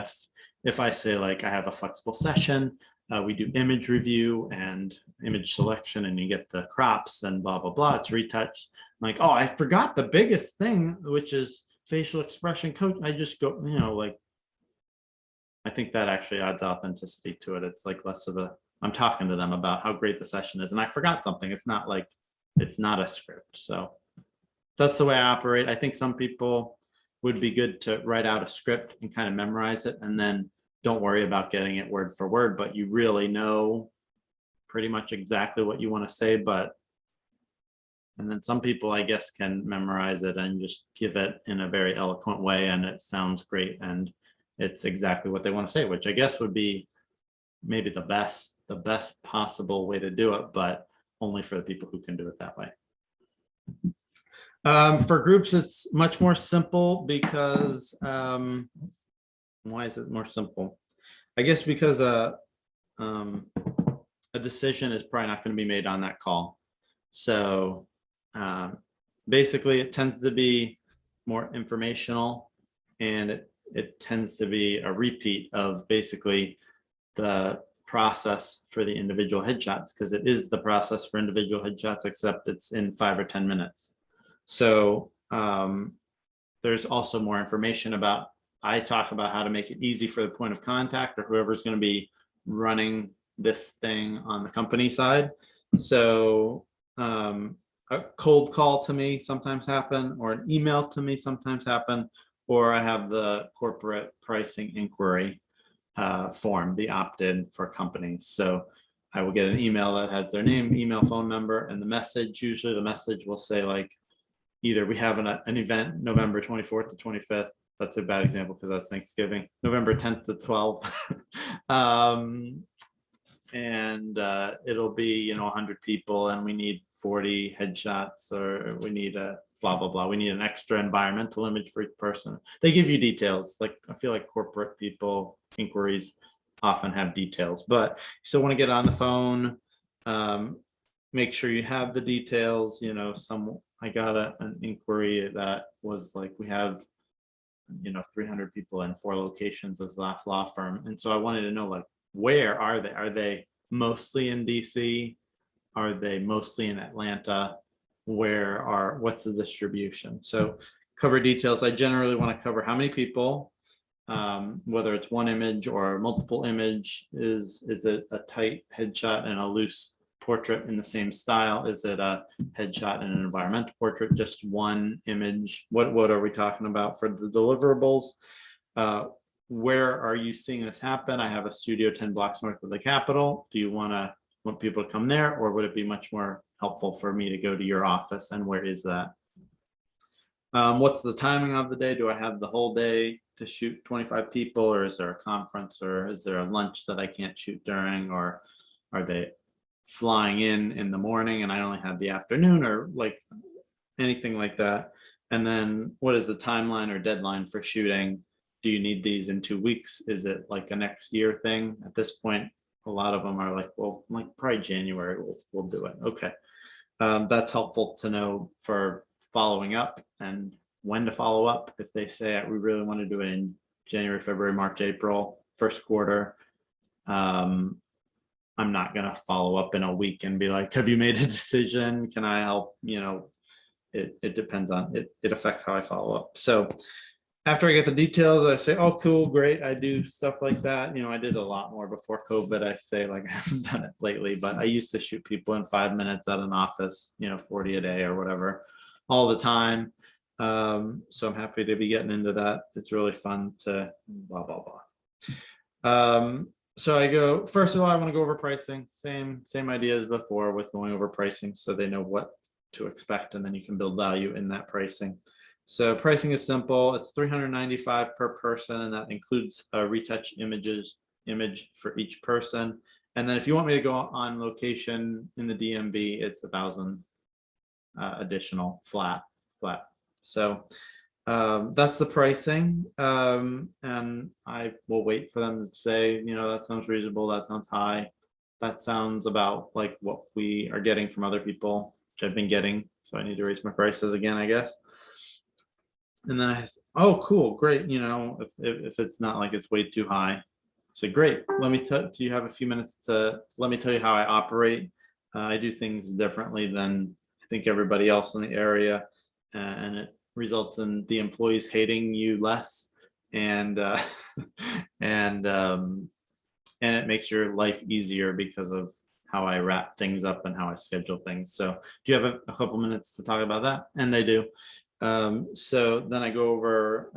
if I say like I have a flexible session, we do image review and image selection, and you get the crops and blah blah blah. It's retouched. I'm like, oh, I forgot the biggest thing, which is facial expression coach. I just go, you know, like I think that actually adds authenticity to it. It's like less of a, I'm talking to them about how great the session is, and I forgot something. It's not like, it's not a script. So that's the way I operate. I think some people would be good to write out a script and kind of memorize it, and then don't worry about getting it word for word, but you really know pretty much exactly what you want to say. And then some people, I guess, can memorize it and just give it in a very eloquent way, and it sounds great, and it's exactly what they want to say, which I guess would be maybe the best possible way to do it, but only for the people who can do it that way. For groups, it's much more simple because why is it more simple? I guess because a decision is probably not going to be made on that call. So basically, it tends to be more informational, and it tends to be a repeat of basically the process for the individual headshots, because it is the process for individual headshots, except it's in 5 or 10 minutes. So there's also more information about, I talk about how to make it easy for the point of contact or whoever's going to be running this thing on the company side. So a cold call to me sometimes happen, or an email to me sometimes happen, or I have the corporate pricing inquiry form, the opt-in for companies. So I will get an email that has their name, email, phone number, and the message. Usually the message will say like, either we have an event November 24th to 25th. That's a bad example because that's Thanksgiving. November 10th to 12th. And it'll be, you know, 100 people, and we need 40 headshots, or we need a blah, blah, blah. We need an extra environmental image for each person. They give you details. Like, I feel like corporate people inquiries often have details, but you still want to get on the phone, make sure you have the details. You know, I got an inquiry that was like, we have, you know, 300 people in 4 locations as last law firm. And so I wanted to know, like, where are they? Are they mostly in DC? Are they mostly in Atlanta? What's the distribution? So cover details. I generally want to cover how many people, whether it's one image or multiple image. Is it a tight headshot and a loose portrait in the same style? Is it a headshot and an environmental portrait? Just one image? What are we talking about for the deliverables? Where are you seeing this happen? I have a studio 10 blocks north of the Capitol. Do you want people to come there, or would it be much more helpful for me to go to your office? And where is that? What's the timing of the day? Do I have the whole day to shoot 25 people, or is there a conference, or is there a lunch that I can't shoot during, or are they flying in the morning and I only have the afternoon, or like anything like that? And then what is the timeline or deadline for shooting? Do you need these in 2 weeks? Is it like a next year thing? At this point, a lot of them are like, well, like probably January, we'll do it. Okay. That's helpful to know for following up and when to follow up. If they say we really want to do it in January, February, March, April, first quarter, I'm not going to follow up in a week and be like, have you made a decision? Can I help? You know, it depends on it. It affects how I follow up. So after I get the details, I say, oh, cool, great. I do stuff like that. You know, I did a lot more before COVID. I say, like, I haven't done it lately, but I used to shoot people in 5 minutes at an office, you know, 40 a day or whatever, all the time. So I'm happy to be getting into that. It's really fun to blah, blah, blah. So I go, first of all, I want to go over pricing, same idea as before with going over pricing, so they know what to expect, and then you can build value in that pricing. So pricing is simple. It's $395 per person, and that includes a retouch image for each person. And then if you want me to go on location in the DMV, it's 1,000 additional flat. So that's the pricing. And I will wait for them to say, that sounds reasonable, that sounds high. That sounds about like what we are getting from other people, which I've been getting. So I need to raise my prices again, I guess. And then I said, oh, cool, great. If it's not like it's way too high. So great. Do you have a few minutes to let me tell you how I operate? I do things differently than I think everybody else in the area, and it results in the employees hating you less, and and it makes your life easier because of how I wrap things up and how I schedule things. So do you have a couple minutes to talk about that? And they do. So then I go over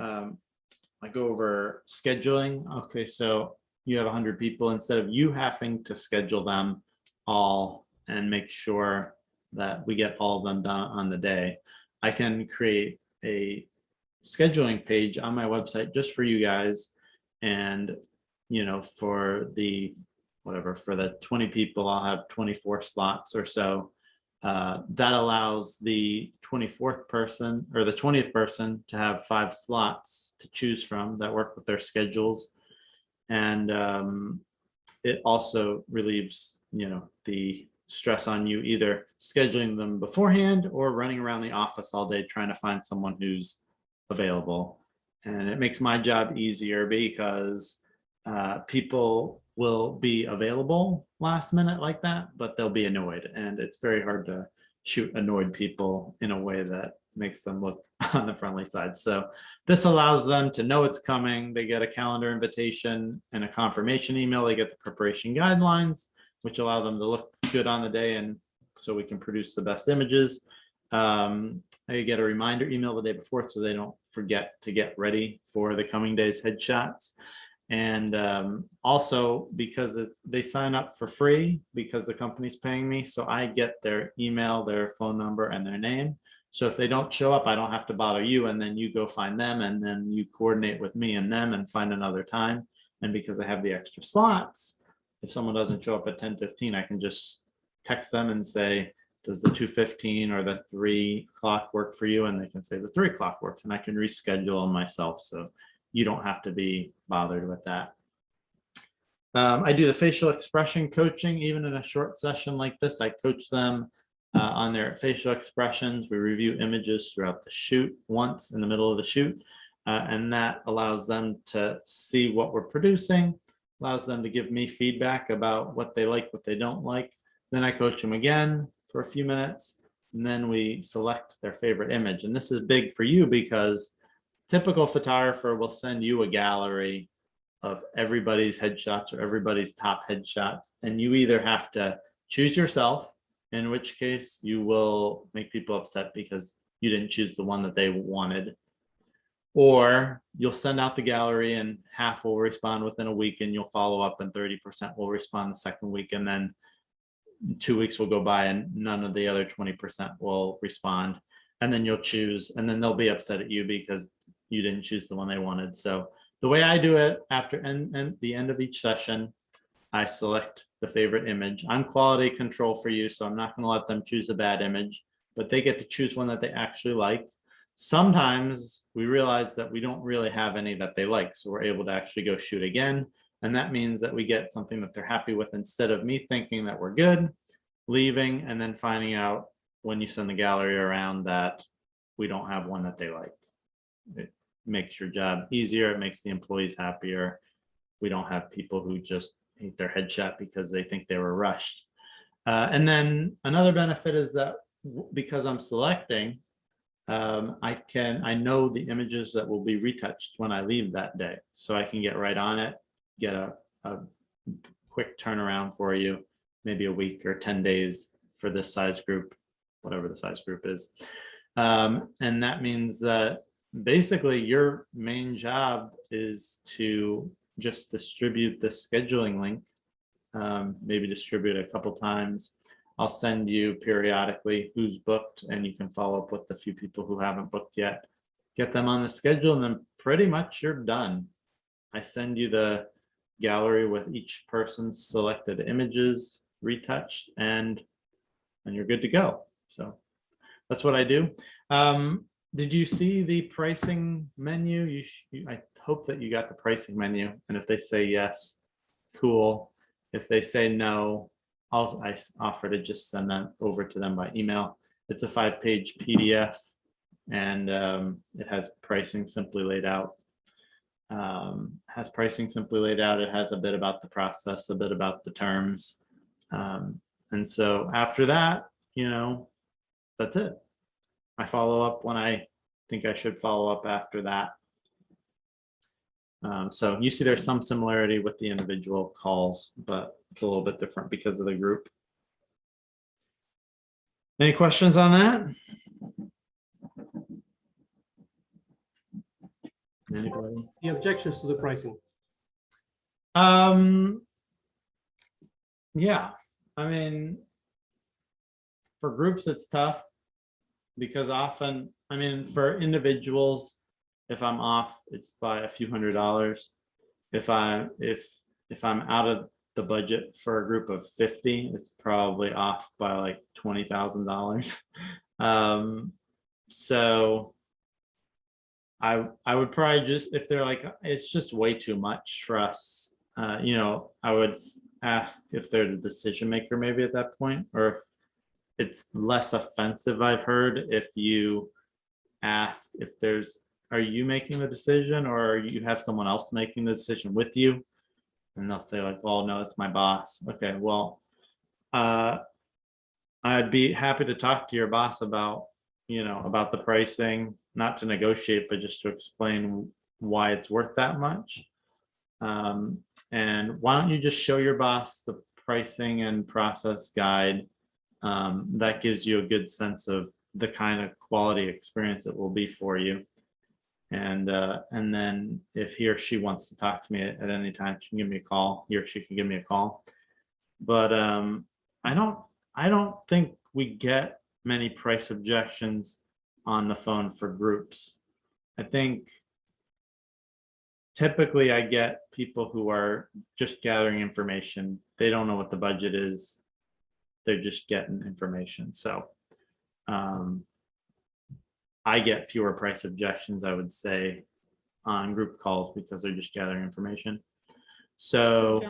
scheduling. Okay, so you have 100 people. Instead of you having to schedule them all and make sure that we get all of them done on the day, I can create a scheduling page on my website just for you guys. And for the 20 people, I'll have 24 slots or so. That allows the 24th person or the 20th person to have 5 slots to choose from that work with their schedules. And it also relieves, the stress on you either scheduling them beforehand or running around the office all day trying to find someone who's available. And it makes my job easier because people will be available last minute like that, but they'll be annoyed. And it's very hard to shoot annoyed people in a way that makes them look on the friendly side. So this allows them to know it's coming. They get a calendar invitation and a confirmation email. They get the preparation guidelines, which allow them to look good on the day, and so we can produce the best images. I get a reminder email the day before so they don't forget to get ready for the coming day's headshots. And also because they sign up for free because the company's paying me, so I get their email, their phone number, and their name. So if they don't show up, I don't have to bother you, and then you go find them, and then you coordinate with me and them and find another time. And because I have the extra slots, if someone doesn't show up at 10:15, I can just text them and say, does the 2:15 or the 3 o'clock work for you? And they can say the 3 o'clock works, and I can reschedule them myself. So you don't have to be bothered with that. I do the facial expression coaching. Even in a short session like this, I coach them on their facial expressions. We review images throughout the shoot once in the middle of the shoot, and that allows them to see what we're producing, allows them to give me feedback about what they like, what they don't like. Then I coach them again for a few minutes, and then we select their favorite image. And this is big for you because typical photographer will send you a gallery of everybody's headshots or everybody's top headshots, and you either have to choose yourself, in which case you will make people upset because you didn't choose the one that they wanted, or you'll send out the gallery and half will respond within a week, and you'll follow up and 30% will respond the second week, and then 2 weeks will go by and none of the other 20% will respond, and then you'll choose, and then they'll be upset at you because you didn't choose the one they wanted. So the way I do it, after and the end of each session, I select the favorite image. I'm quality control for you, so I'm not going to let them choose a bad image, but they get to choose one that they actually like. Sometimes we realize that we don't really have any that they like, so we're able to actually go shoot again. And that means that we get something that they're happy with, instead of me thinking that we're good, leaving, and then finding out when you send the gallery around that we don't have one that they like. It makes your job easier. It makes the employees happier. We don't have people who just hate their headshot because they think they were rushed. And then another benefit is that because I'm selecting, I know the images that will be retouched when I leave that day. So I can get right on it, get a quick turnaround for you, maybe a week or 10 days for this size group, whatever the size group is. And that means that basically your main job is to just distribute the scheduling link. Maybe distribute it a couple times. I'll send you periodically who's booked, and you can follow up with the few people who haven't booked yet. Get them on the schedule, and then pretty much you're done. I send you the gallery with each person's selected images retouched, and you're good to go. So that's what I do. Did you see the pricing menu? I hope that you got the pricing menu, and if they say yes, cool. If they say no, I offer to just send that over to them by email. It's a 5-page PDF, and it has pricing simply laid out. It has a bit about the process, a bit about the terms. And so after that, that's it. I follow up when I think I should follow up after that. So you see there's some similarity with the individual calls, but it's a little bit different because of the group. Any questions on that? Anybody? The objections to the pricing. Yeah, I mean, for groups, it's tough because often, for individuals, if I'm off, it's by a few $100s. If I'm out of the budget for a group of 50, it's probably off by like $20,000. So I would probably just, if they're like, it's just way too much for us, I would ask if they're the decision maker maybe at that point, or if it's less offensive, I've heard, if you ask if are you making the decision, or you have someone else making the decision with you? And they'll say like, well, no, it's my boss. Okay, well, I'd be happy to talk to your boss about the pricing, not to negotiate, but just to explain why it's worth that much. And why don't you just show your boss the pricing and process guide? That gives you a good sense of the kind of quality experience it will be for you. And then if he or she wants to talk to me at any time, she can give me a call. He or she can give me a call. But I don't think we get many price objections on the phone for groups. I think typically I get people who are just gathering information. They don't know what the budget is. They're just getting information. So I get fewer price objections, I would say, on group calls because they're just gathering information. So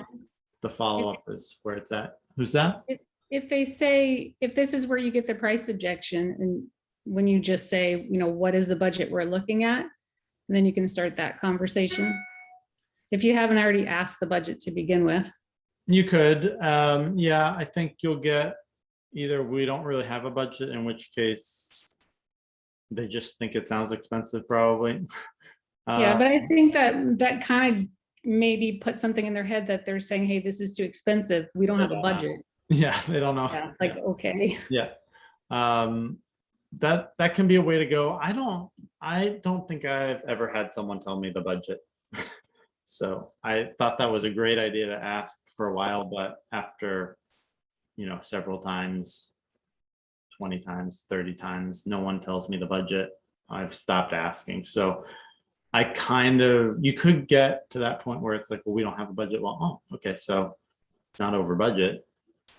the follow-up is where it's at. Who's that? If they say, if this is where you get the price objection, and when you just say, what is the budget we're looking at, and then you can start that conversation. If you haven't already asked the budget to begin with. You could, yeah, I think you'll get either we don't really have a budget, in which case they just think it sounds expensive, probably. Yeah, but I think that kind of maybe put something in their head that they're saying, hey, this is too expensive. We don't have a budget. Yeah, they don't know. Yeah, it's like, okay. Yeah. That can be a way to go. I don't think I've ever had someone tell me the budget. So I thought that was a great idea to ask for a while, but after, several times, 20 times, 30 times, no one tells me the budget, I've stopped asking. So you could get to that point where it's like, well, we don't have a budget. Well, oh, okay. So it's not over budget.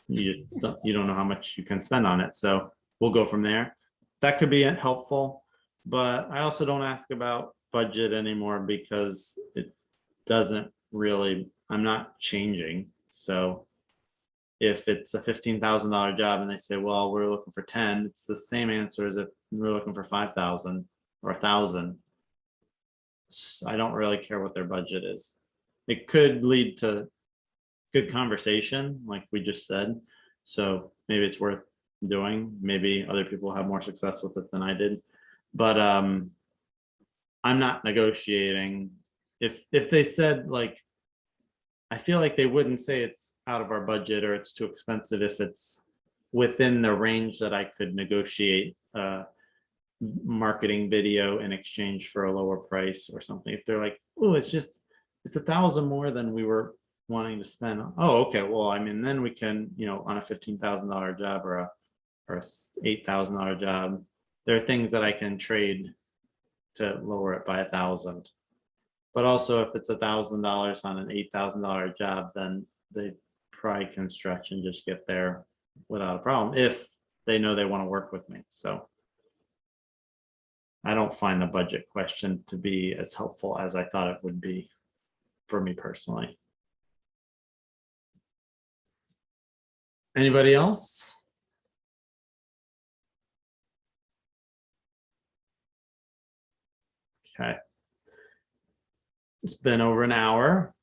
You don't know how much you can spend on it. So we'll go from there. That could be helpful, but I also don't ask about budget anymore because it doesn't really, I'm not changing. So if it's a $15,000 job and they say, well, we're looking for 10, it's the same answer as if we're looking for 5,000 or 1,000. I don't really care what their budget is. It could lead to good conversation, like we just said. So maybe it's worth doing. Maybe other people have more success with it than I did. But I'm not negotiating. If they said, like, I feel like they wouldn't say it's out of our budget or it's too expensive if it's within the range that I could negotiate marketing video in exchange for a lower price or something. If they're like, oh, it's $1,000 more than we were wanting to spend. Oh, okay. Well, I mean, then we can, on a $15,000 job or a $8,000 job, there are things that I can trade to lower it by 1,000. But also, if it's $1,000 on an $8,000 job, then they probably can stretch and just get there without a problem if they know they want to work with me. So I don't find the budget question to be as helpful as I thought it would be for me personally. Anybody else? Okay. It's been over an hour.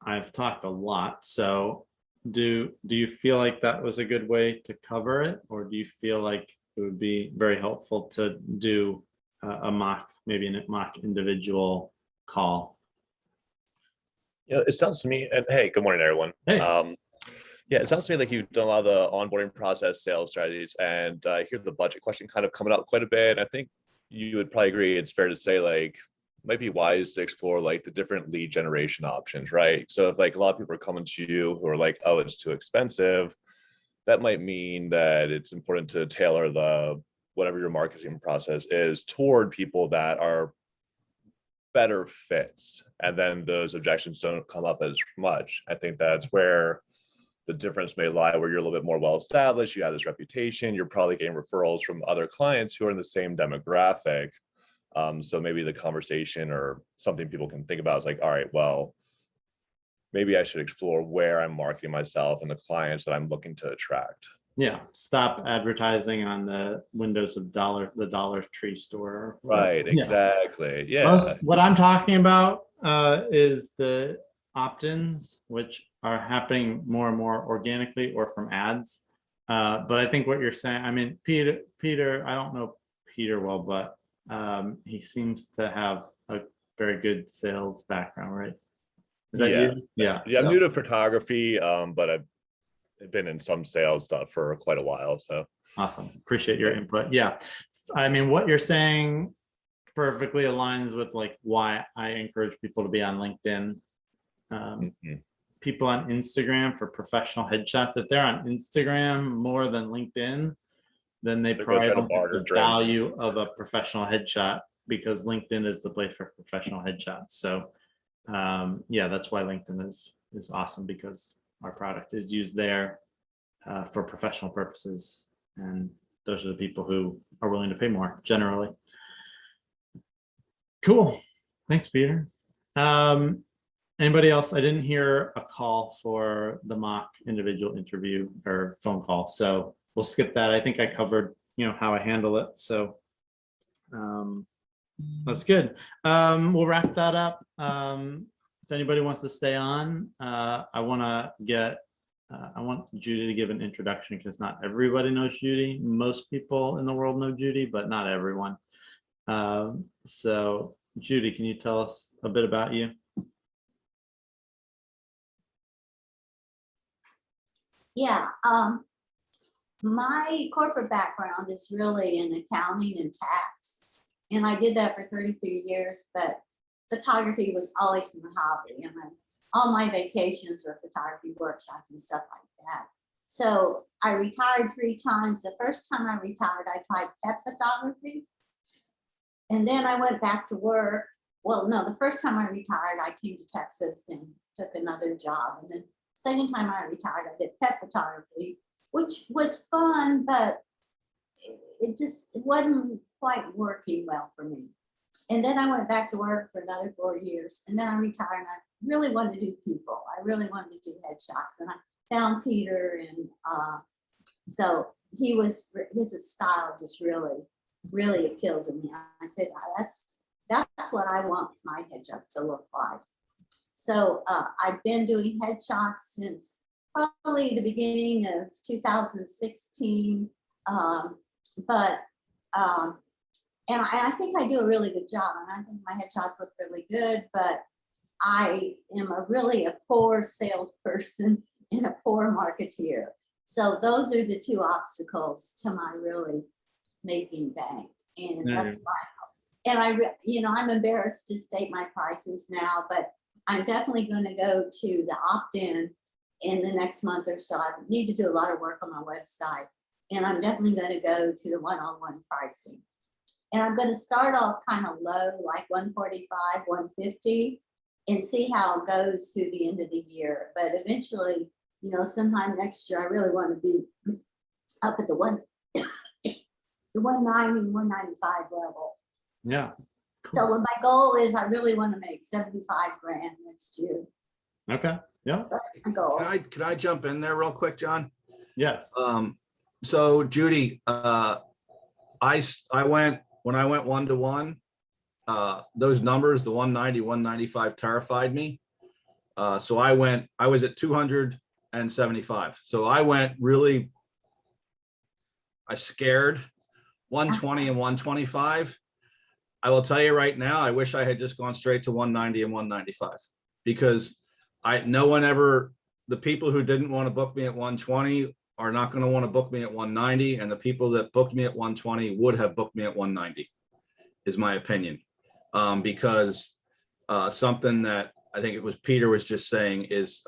I've talked a lot, so do you feel like that was a good way to cover it, or do you feel like it would be very helpful to do a mock, maybe a mock individual call? It sounds to me, and hey, good morning, everyone. Hey. Yeah, it sounds to me like you've done a lot of the onboarding process, sales strategies, and I hear the budget question kind of coming up quite a bit. I think you would probably agree it's fair to say like might be wise to explore like the different lead generation options, right? So if like a lot of people are coming to you who are like, oh, it's too expensive, that might mean that it's important to tailor the whatever your marketing process is toward people that are better fits, and then those objections don't come up as much. I think that's where the difference may lie, where you're a little bit more well established, you have this reputation, you're probably getting referrals from other clients who are in the same demographic. So maybe the conversation or something people can think about is like, all right, well, maybe I should explore where I'm marketing myself and the clients that I'm looking to attract. Yeah, stop advertising on the windows of the Dollar Tree store. Right, Yeah. exactly. Yeah. What I'm talking about is the opt-ins, which are happening more and more organically or from ads. But I think what you're saying, I mean, Peter, I don't know Peter well, but he seems to have a very good sales background, right? Is that you? Yeah. Yeah, I'm new to photography, but I've been in some sales stuff for quite a while. So awesome. Appreciate your input. Yeah. I mean, what you're saying perfectly aligns with like why I encourage people to be on LinkedIn. People on Instagram for professional headshots. If they're on Instagram more than LinkedIn, then they They're probably gonna don't get barter the drinks. value of a professional headshot, because LinkedIn is the place for professional headshots. So yeah, that's why LinkedIn is awesome, because our product is used there for professional purposes, and those are the people who are willing to pay more generally. Cool. Thanks, Peter. Anybody else? I didn't hear a call for the mock individual interview or phone call, so we'll skip that. I think I covered, how I handle it. So that's good. We'll wrap that up. If anybody wants to stay on, I want Judy to give an introduction, because not everybody knows Judy. Most people in the world know Judy, but not everyone. So Judy, can you tell us a bit about you? Yeah, my corporate background is really in accounting and tax, and I did that for 33 years, but photography was always my hobby, and all my vacations were photography workshops and stuff like that. So I retired 3 times. The first time I retired, I tried pet photography, and then I went back to work. Well, no, the first time I retired, I came to Texas and took another job, and then second time I retired, I did pet photography, which was fun, but it wasn't quite working well for me. And then I went back to work for another 4 years, and then I retired, and I really wanted to do people. I really wanted to do headshots, and I found Peter, and so his style just really appealed to me. I said, that's what I want my headshots to look like. So I've been doing headshots since probably the beginning of 2016. And I think I do a really good job, and I think my headshots look really good, but I am really a poor salesperson and a poor marketeer. So those are the 2 obstacles to my really making bank. And Yeah. that's why, and I'm embarrassed to state my prices now, but I'm definitely going to go to the opt-in the next month or so. I need to do a lot of work on my website, and I'm definitely going to go to the one-on-one pricing. And I'm going to start off kind of low, like 145, 150, and see how it goes through the end of the year. But eventually, sometime next year, I really want to be up at the 190, 195 level. Yeah. So what my goal is, I really want to make 75 grand next year. Okay. Yeah. That's my goal. Can I jump in there real quick, John? Yes. So Judy, I went, when I went 1-to-1, those numbers, the 190, 195 terrified me. So I was at 275. So I went really, I scared 120 and 125. I will tell you right now, I wish I had just gone straight to 190 and 195, because the people who didn't want to book me at 120 are not going to want to book me at 190. And the people that booked me at 120 would have booked me at 190, is my opinion. Because something that I think it was Peter was just saying is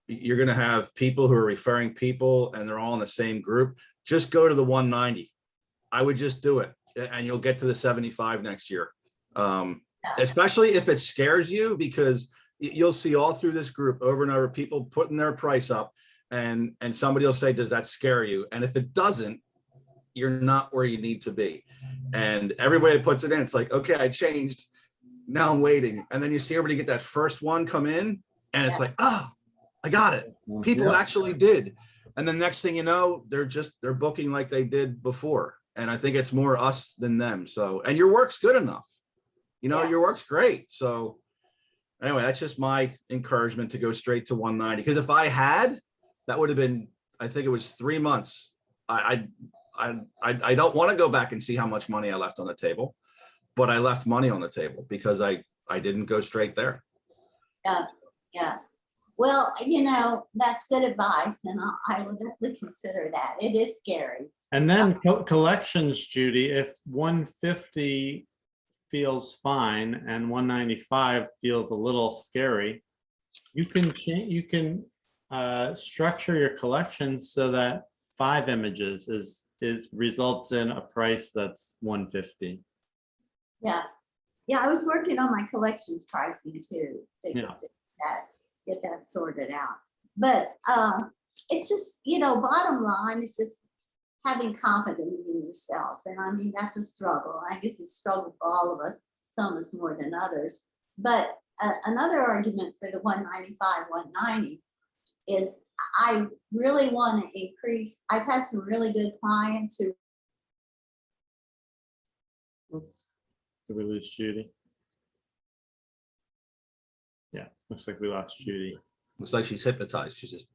you're going to have people who are referring people and they're all in the same group. Just go to the 190. I would just do it, and you'll get to the 75 next year. Especially if it scares you, because you'll see all through this group over and over people putting their price up, and somebody will say, does that scare you? And if it doesn't, you're not where you need to be. And everybody puts it in, it's like, okay, I changed, now I'm waiting. And then you see everybody get that first one come in, and it's like, oh, I got it. People actually did. And the next thing you know, they're booking like they did before. And I think it's more us than them. So, and your work's good enough. Your work's great. So anyway, that's just my encouragement to go straight to 190. Because if I had, that would have been, I think it was 3 months. I don't want to go back and see how much money I left on the table, but I left money on the table because I didn't go straight there. Yeah. Well, that's good advice, and I will definitely consider that. It is scary. And then collections, Judy, if 150 feels fine and 195 feels a little scary, you can structure your collections so that 5 images results in a price that's 150. Yeah. I was working on my collections pricing too, to get that sorted out. But it's just, bottom line is just having confidence in yourself. And I mean, that's a struggle. I guess it's a struggle for all of us, some of us more than others. But another argument for the 195, 190 is I really want to increase. I've had some really good clients who. Did we lose Judy? Yeah, looks like we lost Judy. Looks like she's hypnotized. She's just.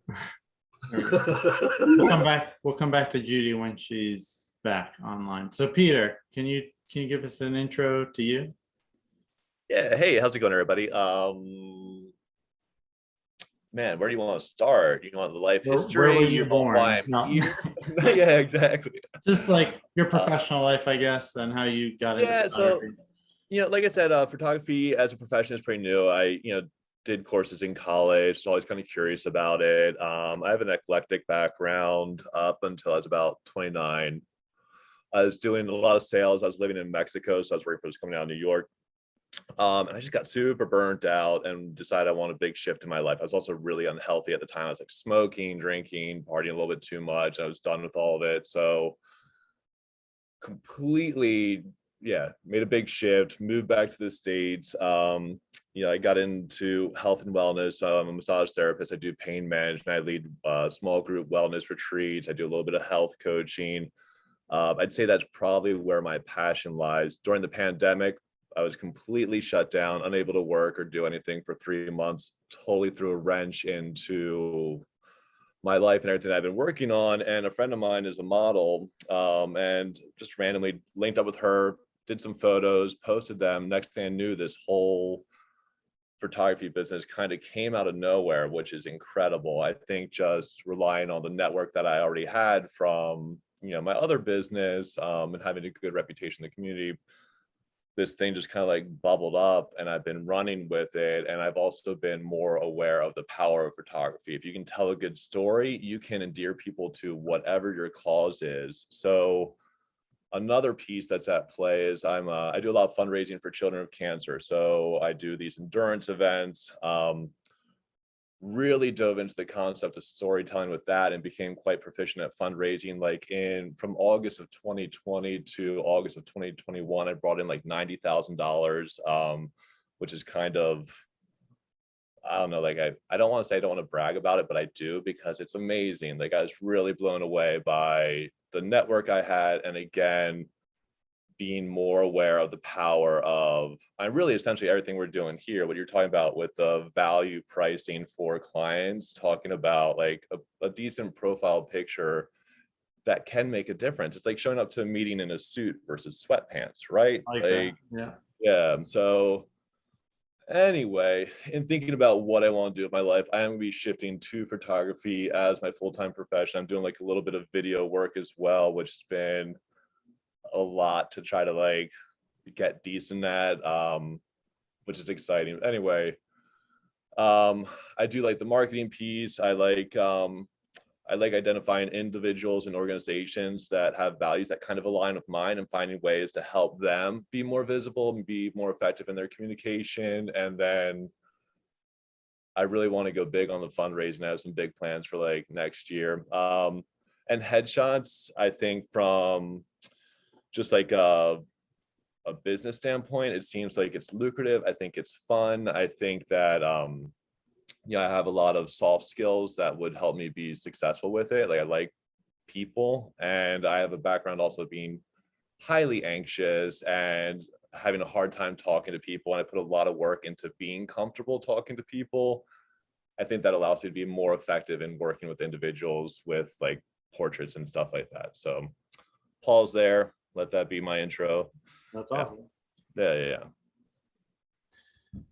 We'll come back to Judy when she's back online. So Peter, can you give us an intro to you? Yeah, hey, how's it going, everybody? Man, where do you want to start? You want the life history? Where were you born? Why I'm No. here? Yeah, exactly. Just like your professional life, I guess, and how you got into Yeah, so photography. like I said, photography as a profession is pretty new. I did courses in college, so always kind of curious about it. I have an eclectic background up until I was about 29. I was doing a lot of sales. I was living in Mexico, so I was working for this company out in New York. And I just got super burnt out and decided I want a big shift in my life. I was also really unhealthy at the time. I was like smoking, drinking, partying a little bit too much. I was done with all of it. So completely, made a big shift, moved back to the States. I got into health and wellness. I'm a massage therapist. I do pain management. I lead small group wellness retreats. I do a little bit of health coaching. I'd say that's probably where my passion lies. During the pandemic, I was completely shut down, unable to work or do anything for 3 months, totally threw a wrench into my life and everything I've been working on. And a friend of mine is a model, and just randomly linked up with her, did some photos, posted them. Next thing I knew, this whole photography business kind of came out of nowhere, which is incredible. I think just relying on the network that I already had from my other business, and having a good reputation in the community, this thing just kind of like bubbled up and I've been running with it. And I've also been more aware of the power of photography. If you can tell a good story, you can endear people to whatever your cause is. So another piece that's at play is I do a lot of fundraising for children with cancer. So I do these endurance events, really dove into the concept of storytelling with that and became quite proficient at fundraising. Like from August of 2020 to August of 2021, I brought in like $90,000, which is kind of, I don't know, like I don't want to say I don't want to brag about it, but I do, because it's amazing. Like I was really blown away by the network I had. And again, being more aware of the power of, really essentially everything we're doing here, what you're talking about with the value pricing for clients, talking about like a decent profile picture that can make a difference. It's like showing up to a meeting in a suit versus sweatpants, right? I like that. Yeah. Yeah. So anyway, in thinking about what I want to do with my life, I am going to be shifting to photography as my full-time profession. I'm doing like a little bit of video work as well, which has been a lot to try to like get decent at, which is exciting. Anyway, I do like the marketing piece. I like identifying individuals and organizations that have values that kind of align with mine and finding ways to help them be more visible and be more effective in their communication. And then I really want to go big on the fundraising. I have some big plans for like next year. And headshots, I think from just like a business standpoint, it seems like it's lucrative. I think it's fun. I think that, I have a lot of soft skills that would help me be successful with it. Like I like people, and I have a background also being highly anxious and having a hard time talking to people. And I put a lot of work into being comfortable talking to people. I think that allows me to be more effective in working with individuals with like portraits and stuff like that. So Paul's there. Let that be my intro. That's awesome. Yeah.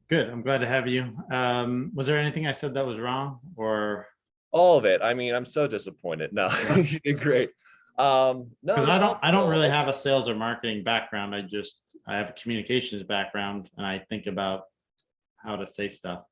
Good. I'm glad to have you. Was there anything I said that was wrong, or? All of it. I mean, I'm so disappointed. No, you did great. No, Because I don't really have a sales or marketing background. I have a communications background, and I think about how to say stuff.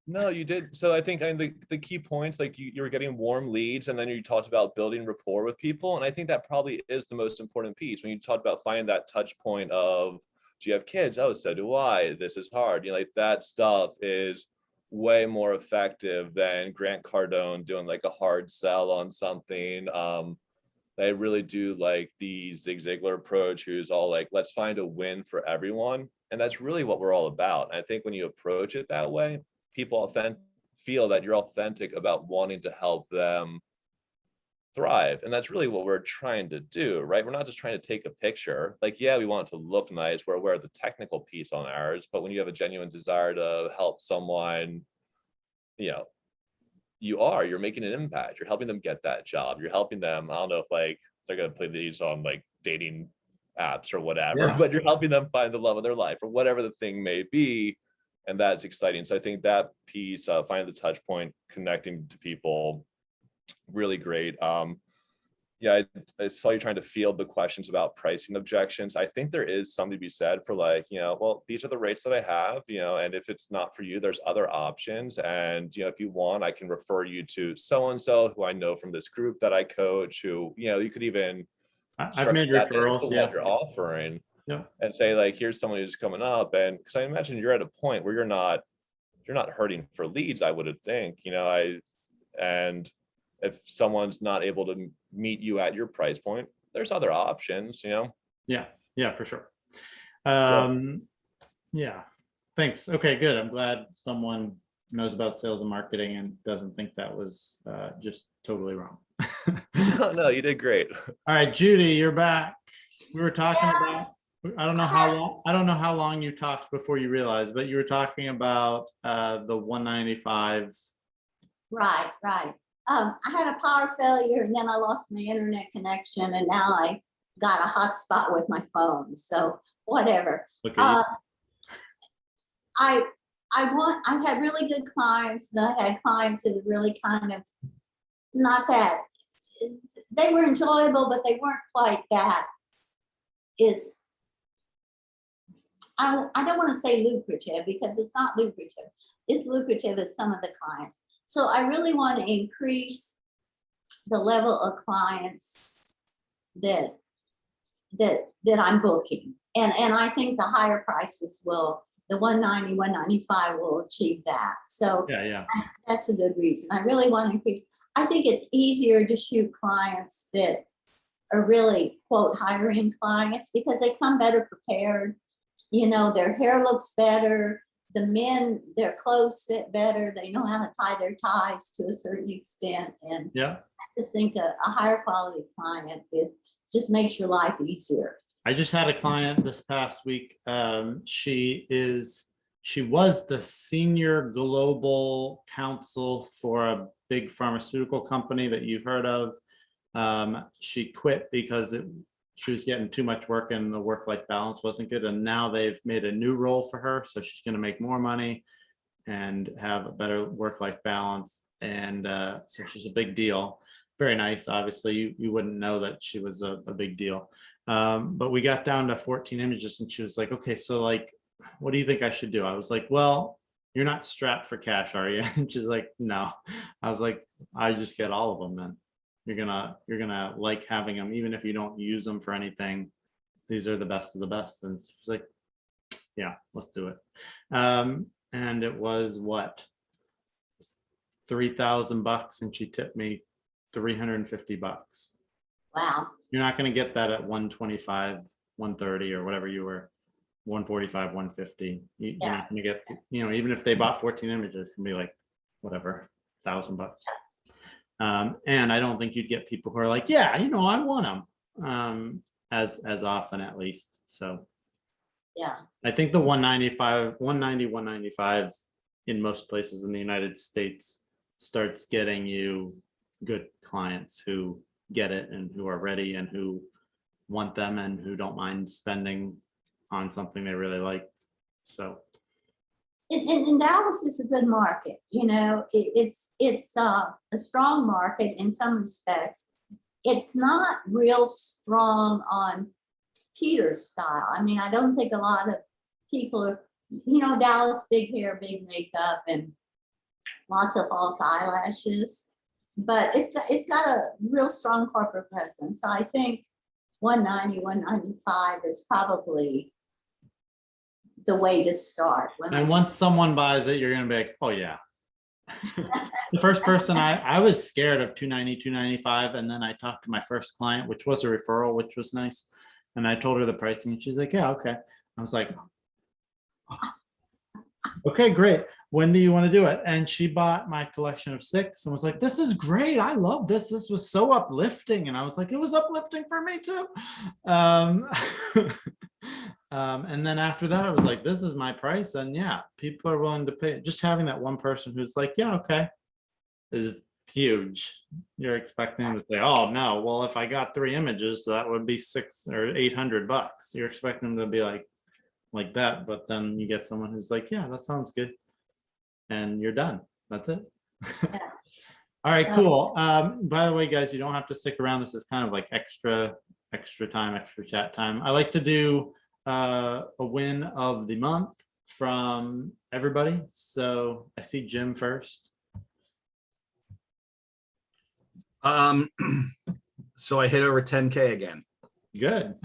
No, you did. So I think the key points, like you were getting warm leads, and then you talked about building rapport with people. And I think that probably is the most important piece when you talked about finding that touch point of, do you have kids? Oh, so do I. This is hard. Like that stuff is way more effective than Grant Cardone doing like a hard sell on something. I really do like the Zig Ziglar approach, who's all like, let's find a win for everyone. And that's really what we're all about. And I think when you approach it that way, people feel that you're authentic about wanting to help them thrive. And that's really what we're trying to do, right? We're not just trying to take a picture. Like, yeah, we want it to look nice. We're aware of the technical piece on ours, but when you have a genuine desire to help someone, you're making an impact. You're helping them get that job. You're helping them. I don't know if like they're going to play these on like dating apps or whatever, but you're helping them find the love of their life or whatever the thing may be. And that's exciting. So I think that piece, finding the touch point, connecting to people, really great. I saw you trying to field the questions about pricing objections. I think there is something to be said for like, well, these are the rates that I have, and if it's not for you, there's other options. And, if you want, I can refer you to so-and-so who I know from this group that I coach, who, you could even I've made referrals. What you're offering. Yeah. And say like, here's someone who's coming up. And because I imagine you're at a point where you're not hurting for leads, I would think, and if someone's not able to meet you at your price point, there's other options, Yeah, for sure. Yeah, thanks. Okay, good. I'm glad someone knows about sales and marketing and doesn't think that was just totally wrong. No, you did great. All right, Judy, you're back. We were talking about, I don't know how long you talked before you realized, but you were talking about the 195. Right. I had a power failure and then I lost my internet connection and now I got a hotspot with my phone. So whatever. Look at you. I've had really good clients. Then I had clients that are really kind of not that they were enjoyable, but they weren't quite that is, I don't want to say lucrative because it's not lucrative. It's lucrative as some of the clients. So I really want to increase the level of clients that I'm booking. And I think the higher prices will, the 190, 195 will achieve that. So Yeah. that's a good reason. I really want to increase. I think it's easier to shoot clients that are really quote hiring clients because they come better prepared. You know, their hair looks better. The men, their clothes fit better. They know how to tie their ties to a certain extent. And Yeah. I just think a higher quality client just makes your life easier. I just had a client this past week. She was the senior global counsel for a big pharmaceutical company that you've heard of. She quit because she was getting too much work and the work-life balance wasn't good. And now they've made a new role for her. So she's going to make more money and have a better work-life balance. And so she's a big deal. Very nice. Obviously, you wouldn't know that she was a big deal. But we got down to 14 images and she was like, okay, so like, what do you think I should do? I was like, well, you're not strapped for cash, are you? And she's like, no. I was like, I just get all of them then. You're gonna like having them, even if you don't use them for anything. These are the best of the best. And she's like, yeah, let's do it. And it was what? $3,000 and she tipped me $350. Wow. You're not going to get that at 125, 130 or whatever you were, 145, 150. You're not going to get, even if they bought 14 images, it can be like, whatever, $1,000. And I don't think you'd get people who are like, yeah, I want them as often at least. So Yeah. I think the 195 in most places in the United States starts getting you good clients who get it and who are ready and who want them and who don't mind spending on something they really like. So In Dallas is a good market. It's a strong market in some respects. It's not real strong on Peter's style. I mean, I don't think a lot of people are, Dallas, big hair, big makeup, and lots of false eyelashes. But it's got a real strong corporate presence. So I think 190, 195 is probably the way to start. and once someone buys it, you're gonna be like, oh yeah. The first person I was scared of 290, 295, and then I talked to my first client, which was a referral, which was nice. And I told her the pricing and she's like, yeah, okay. I was like, okay, great. When do you want to do it? And she bought my collection of 6 and was like, this is great. I love this. This was so uplifting. And I was like, it was uplifting for me too. And then after that, I was like, this is my price. And yeah, people are willing to pay. Just having that one person who's like, yeah, okay, is huge. You're expecting to say, oh no, well, if I got 3 images, that would be $600 or $800. You're expecting them to be like that, but then you get someone who's like, yeah, that sounds good, and you're done. That's it. All right, cool. By the way, guys, you don't have to stick around. This is kind of like extra time, extra chat time. I like to do a win of the month from everybody. So I see Jim first. So I hit over 10K again. Good.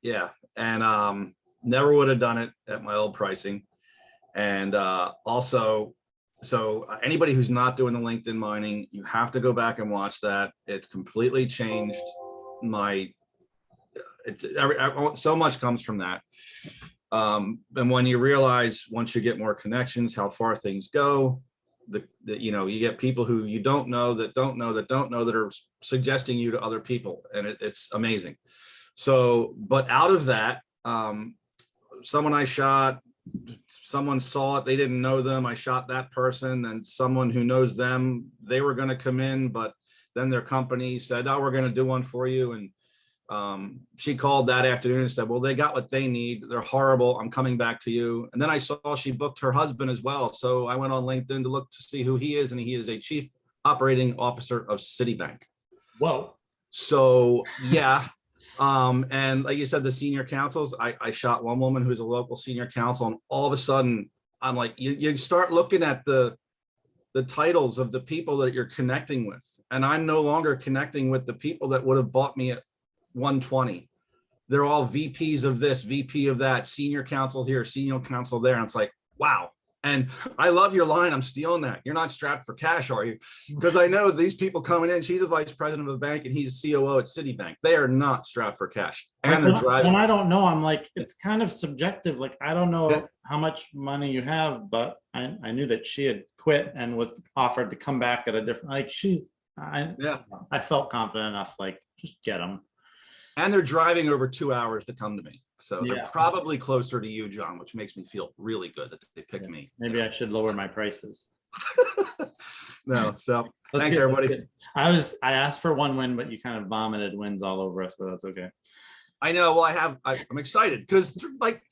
Yeah. And never would have done it at my old pricing. And also, so anybody who's not doing the LinkedIn mining, you have to go back and watch that. It's completely changed so much comes from that. And when you realize, once you get more connections, how far things go, you get people who you don't know that are suggesting you to other people, and it's amazing. So, but out of that, someone I shot, someone saw it, they didn't know them, I shot that person, and someone who knows them, they were going to come in, but then their company said, oh, we're going to do one for you. And she called that afternoon and said, well, they got what they need. They're horrible. I'm coming back to you. And then I saw she booked her husband as well. So I went on LinkedIn to look to see who he is. And he is a chief operating officer of Citibank. Whoa. So, yeah. And like you said, the senior councils, I shot one woman who's a local senior council, and all of a sudden, I'm like, you start looking at the titles of the people that you're connecting with. And I'm no longer connecting with the people that would have bought me at 120. They're all VPs of this, VP of that, senior counsel here, senior counsel there. And it's like, wow. And I love your line. I'm stealing that. You're not strapped for cash, are you? Because I know these people coming in, she's a vice president of a bank and he's a COO at Citibank. They are not strapped for cash. And they're Like, driving. when I don't know, I'm like, it's kind of subjective. Like, I don't know Yeah. how much money you have, but I knew that she had quit and was offered to come back at a different, like, Yeah. I felt confident enough, like, just get them. And they're driving over 2 hours to come to me. So they're Yeah. probably closer to you, John, which makes me feel really good that they picked me. Maybe I should lower my prices. No, so That's thanks, good, everybody. that's good. I asked for one win, but you kind of vomited wins all over us, but that's okay. I know. Well, I'm excited because like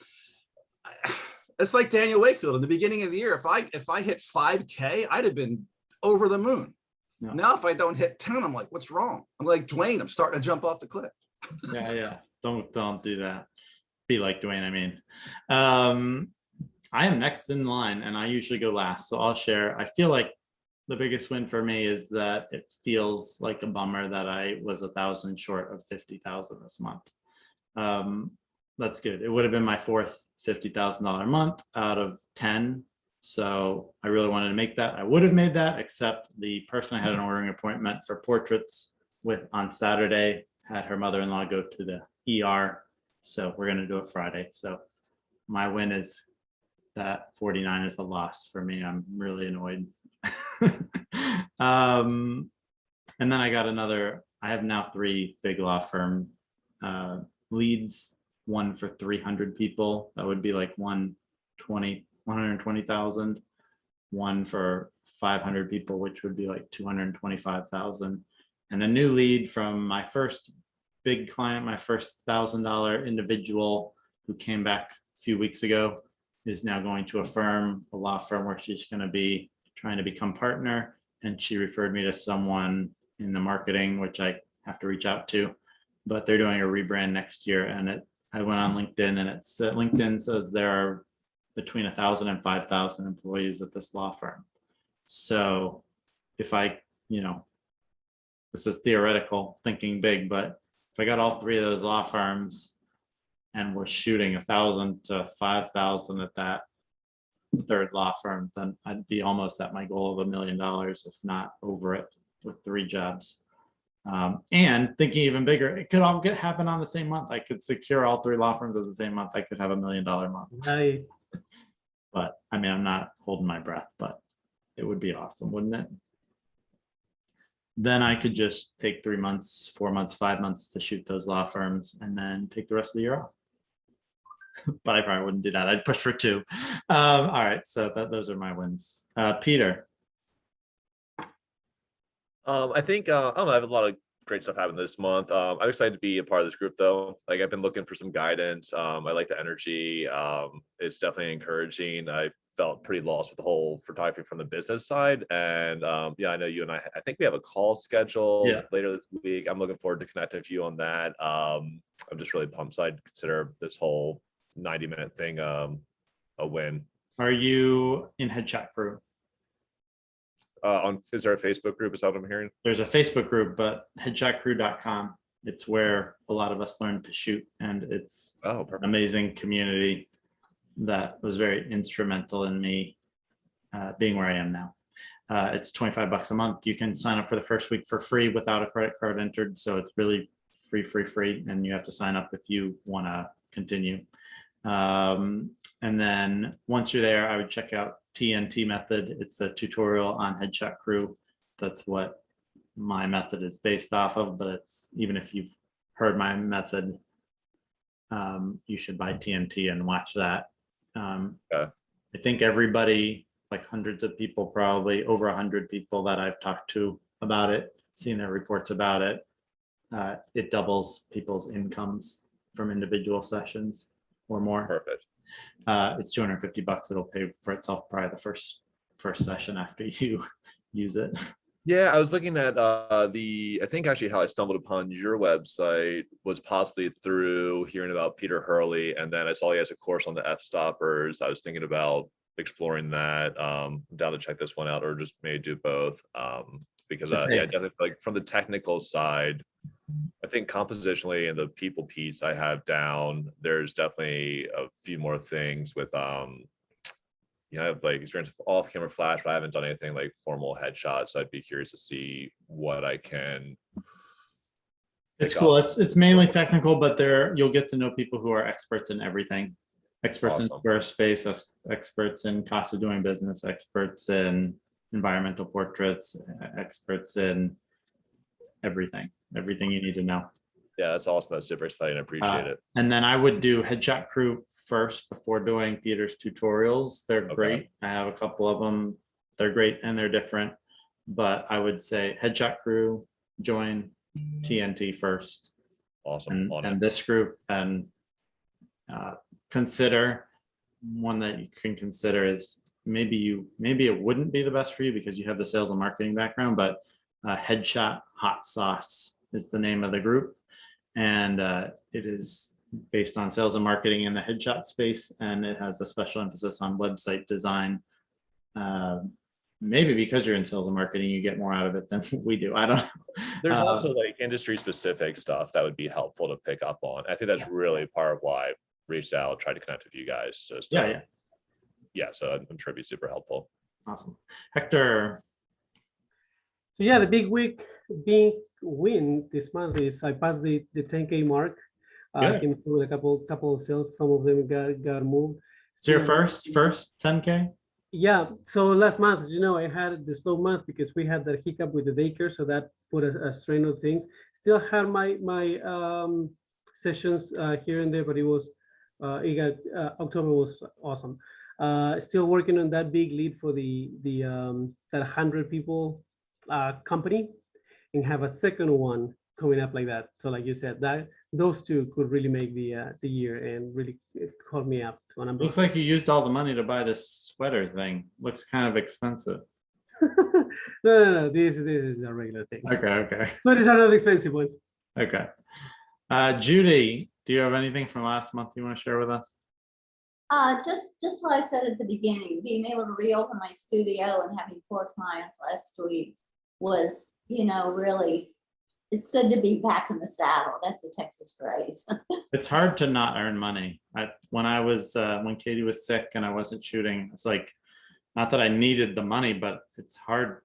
it's like Daniel Wakefield in the beginning of the year. If I hit 5K, I'd have been over the moon. Yeah. Now, if I don't hit 10, I'm like, what's wrong? I'm like Dwayne. I'm starting to jump off the cliff. Yeah. Don't do that. Be like Dwayne, I mean. I am next in line and I usually go last, so I'll share. I feel like the biggest win for me is that it feels like a bummer that I was 1,000 short of 50,000 this month. That's good. It would have been my fourth $50,000 month out of 10. So I really wanted to make that. I would have made that, except the person I had an ordering appointment for portraits with on Saturday had her mother-in-law go to the ER. So we're going to do it Friday. So my win is that 49 is a loss for me. I'm really annoyed. And then I have now 3 big law firm leads, one for 300 people. That would be like 120,000. One for 500 people, which would be like 225,000. And a new lead from my first big client, my first $1,000 individual who came back a few weeks ago, is now going to a law firm where she's going to be trying to become partner. And she referred me to someone in the marketing, which I have to reach out to, but they're doing a rebrand next year. And I went on LinkedIn and LinkedIn says there are between 1,000 and 5,000 employees at this law firm. So if this is theoretical, thinking big, but if I got all 3 of those law firms and we're shooting 1,000 to 5,000 at that third law firm, then I'd be almost at my goal of $1 million, if not over it, with 3 jobs. And thinking even bigger, it could all happen on the same month. I could secure all 3 law firms at the same month. I could have $1 million month. Nice. But I mean, I'm not holding my breath, but it would be awesome, wouldn't it? Then I could just take 3 months, 4 months, 5 months to shoot those law firms and then take the rest of the year off. But I probably wouldn't do that. I'd push for 2. All right, so those are my wins. Peter. I think I don't know, I have a lot of great stuff happening this month. I'm excited to be a part of this group though. Like I've been looking for some guidance. I like the energy. It's definitely encouraging. I felt pretty lost with the whole photography from the business side. And yeah, I know you and I think we have a call scheduled later this week. I'm looking forward to connecting with you on that. I'm just really pumped. So I'd consider this whole 90-minute thing a win. Are you in Headshot Crew? Is there a Facebook group? Is that what I'm hearing? There's a Facebook group, but headshotcrew.com. It's where a lot of us learn to shoot, and it's an amazing community that was very instrumental in me being where I am now. It's $25 a month. You can sign up for the first week for free without a credit card entered. So it's really free, and you have to sign up if you want to continue. And then once you're there, I would check out TNT method. It's a tutorial on Headshot Crew. That's what my method is based off of, but it's, even if you've heard my method, you should buy TNT and watch that. I think everybody, like hundreds of people, probably over 100 people that I've talked to about it, seen their reports about it, it doubles people's incomes from individual sessions or more. Perfect. It's $250. It'll pay for itself probably the first session after you use it. Yeah, I was looking at I think actually how I stumbled upon your website was possibly through hearing about Peter Hurley, and then I saw he has a course on the f-stoppers. I was thinking about exploring that. Down to check this one out, or just maybe do both. Because Let's yeah, say- definitely like from the technical side, I think compositionally and the people piece I have down, there's definitely a few more things with I have like experience with off camera flash, but I haven't done anything like formal headshots. So I'd be curious to see what I can. It's pick cool. up. It's mainly technical, but you'll get to know people who are experts in everything. Experts in Awesome. Squarespace, experts in cost of doing business, experts in environmental portraits, experts in everything you need to know. Yeah, that's awesome. That's super exciting. I appreciate it. And then I would do Headshot Crew first before doing Peter's tutorials. They're Okay. great. I have a couple of them. They're great and they're different. But I would say Headshot Crew, join TNT first, Awesome. On and it. this group, and consider one that you can consider is maybe it wouldn't be the best for you because you have the sales and marketing background, but Headshot Hot Sauce is the name of the group. And it is based on sales and marketing in the headshot space, and it has a special emphasis on website design. Maybe because you're in sales and marketing, you get more out of it than we do. I don't know. There's also like industry specific stuff that would be helpful to pick up on. I think that's really part of why I reached out, tried to connect with you guys. Just Yeah. yeah. So I'm sure it'd be super helpful. Awesome. Hector, So yeah, the big win this month is I passed the 10K mark. Good. Came through with a couple of sales. Some of them got moved. it's your Still- first 10K? Yeah, so last month, I had the slow month because we had that hiccup with the daycare, so that put a strain on things. Still had my sessions here and there, but October was awesome. Still working on that big lead for that 100 people company, and have a second one coming up like that. So like you said, those two could really make the year and really caught me up to an Looks like you used all the money to buy this sweater thing. Looks kind of expensive. No, this is a regular thing. Okay. But it's another expensive ones. Okay. Judy, do you have anything from last month you want to share with us? Just what I said at the beginning, being able to reopen my studio and having 4 clients last week was, really, it's good to be back in the saddle. That's the Texas phrase. It's hard to not earn money. When Katie was sick and I wasn't shooting, it's like, not that I needed the money, but it's hard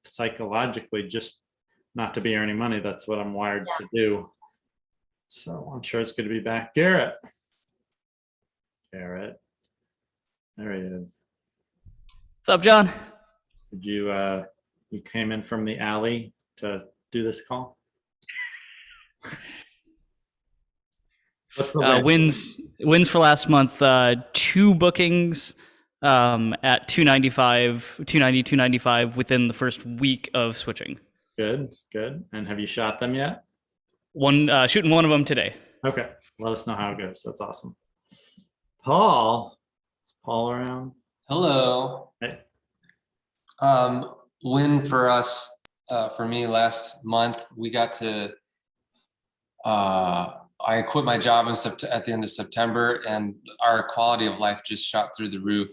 psychologically just not to be earning money. That's what I'm wired to do. So I'm sure it's good to be back. Garrett. There he is. What's up, John? Did you came in from the alley to do this call? What's the win? Wins for last month. 2 bookings at 295, 290, 295 within the first week of switching. Good. And have you shot them yet? Shooting one of them today. Okay. Let us know how it goes. That's awesome. Paul. Is Paul around? Hello. Hey. Win for us, for me last month, we got to, I quit my job at the end of September, and our quality of life just shot through the roof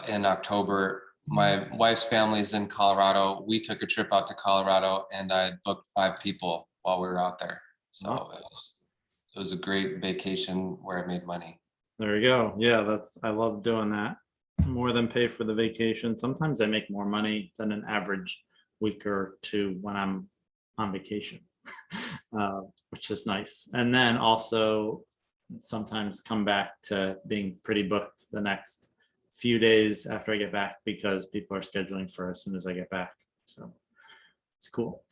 in October. My wife's family is in Colorado. We took a trip out to Colorado, and I booked 5 people while we were out there. So it was a great vacation where I made money. There you go. Yeah, I love doing that. More than pay for the vacation. Sometimes I make more money than an average week or two when I'm on vacation, which is nice. And then also sometimes come back to being pretty booked the next few days after I get back because people are scheduling for as soon as I get back. So it's cool.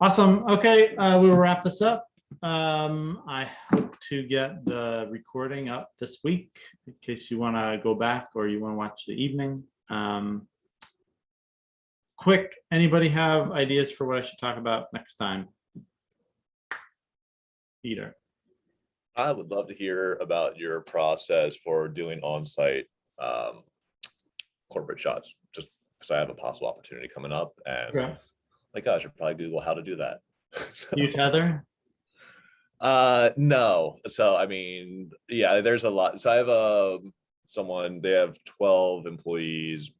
Awesome. Okay, we will wrap this up. I hope to get the recording up this week in case you want to go back or you want to watch the evening. Quick, anybody have ideas for what I should talk about next time? Peter. I would love to hear about your process for doing on-site corporate shots. Just because I have a possible opportunity coming up, and Okay. like, I should probably Google how to do that. You tether? No. So I mean, yeah, there's a lot. So I have someone, they have 12 employees.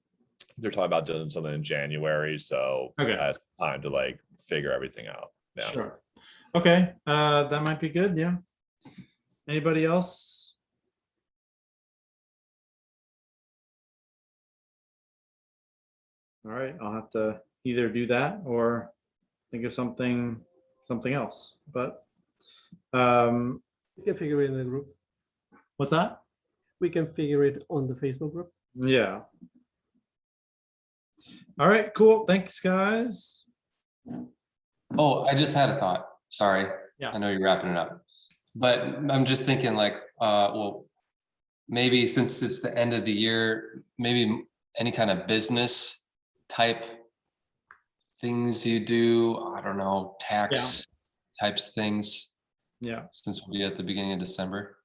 They're talking about doing something in January, so Okay. I have time to like figure everything out. Yeah. Sure. Okay, that might be good, yeah. Anybody else? All right, I'll have to either do that or think of something else, but We can figure it in the group. what's that? We can figure it on the Facebook group. Yeah. All right, cool. Thanks, guys. Oh, I just had a thought. Sorry. Yeah. I know you're wrapping it up. But I'm just thinking like, well, maybe since it's the end of the year, maybe any kind of business type things you do, I don't know, tax types things, Yeah, since we'll be at the beginning of December.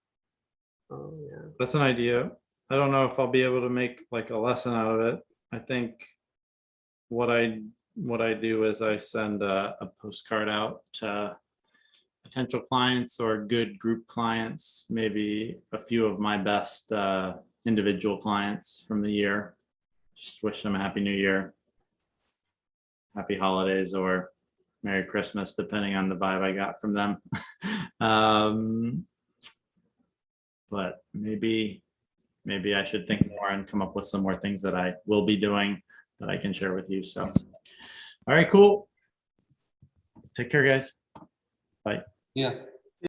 Oh, yeah. that's an idea. I don't know if I'll be able to make like a lesson out of it. I think what I do is I send a postcard out to potential clients or good group clients, maybe a few of my best individual clients from the year. Just wish them a happy new year, happy holidays, or Merry Christmas, depending on the vibe I got from them. But maybe I should think more and come up with some more things that I will be doing that I can share with you. So, all right, cool. Take care, guys. Bye. Yeah.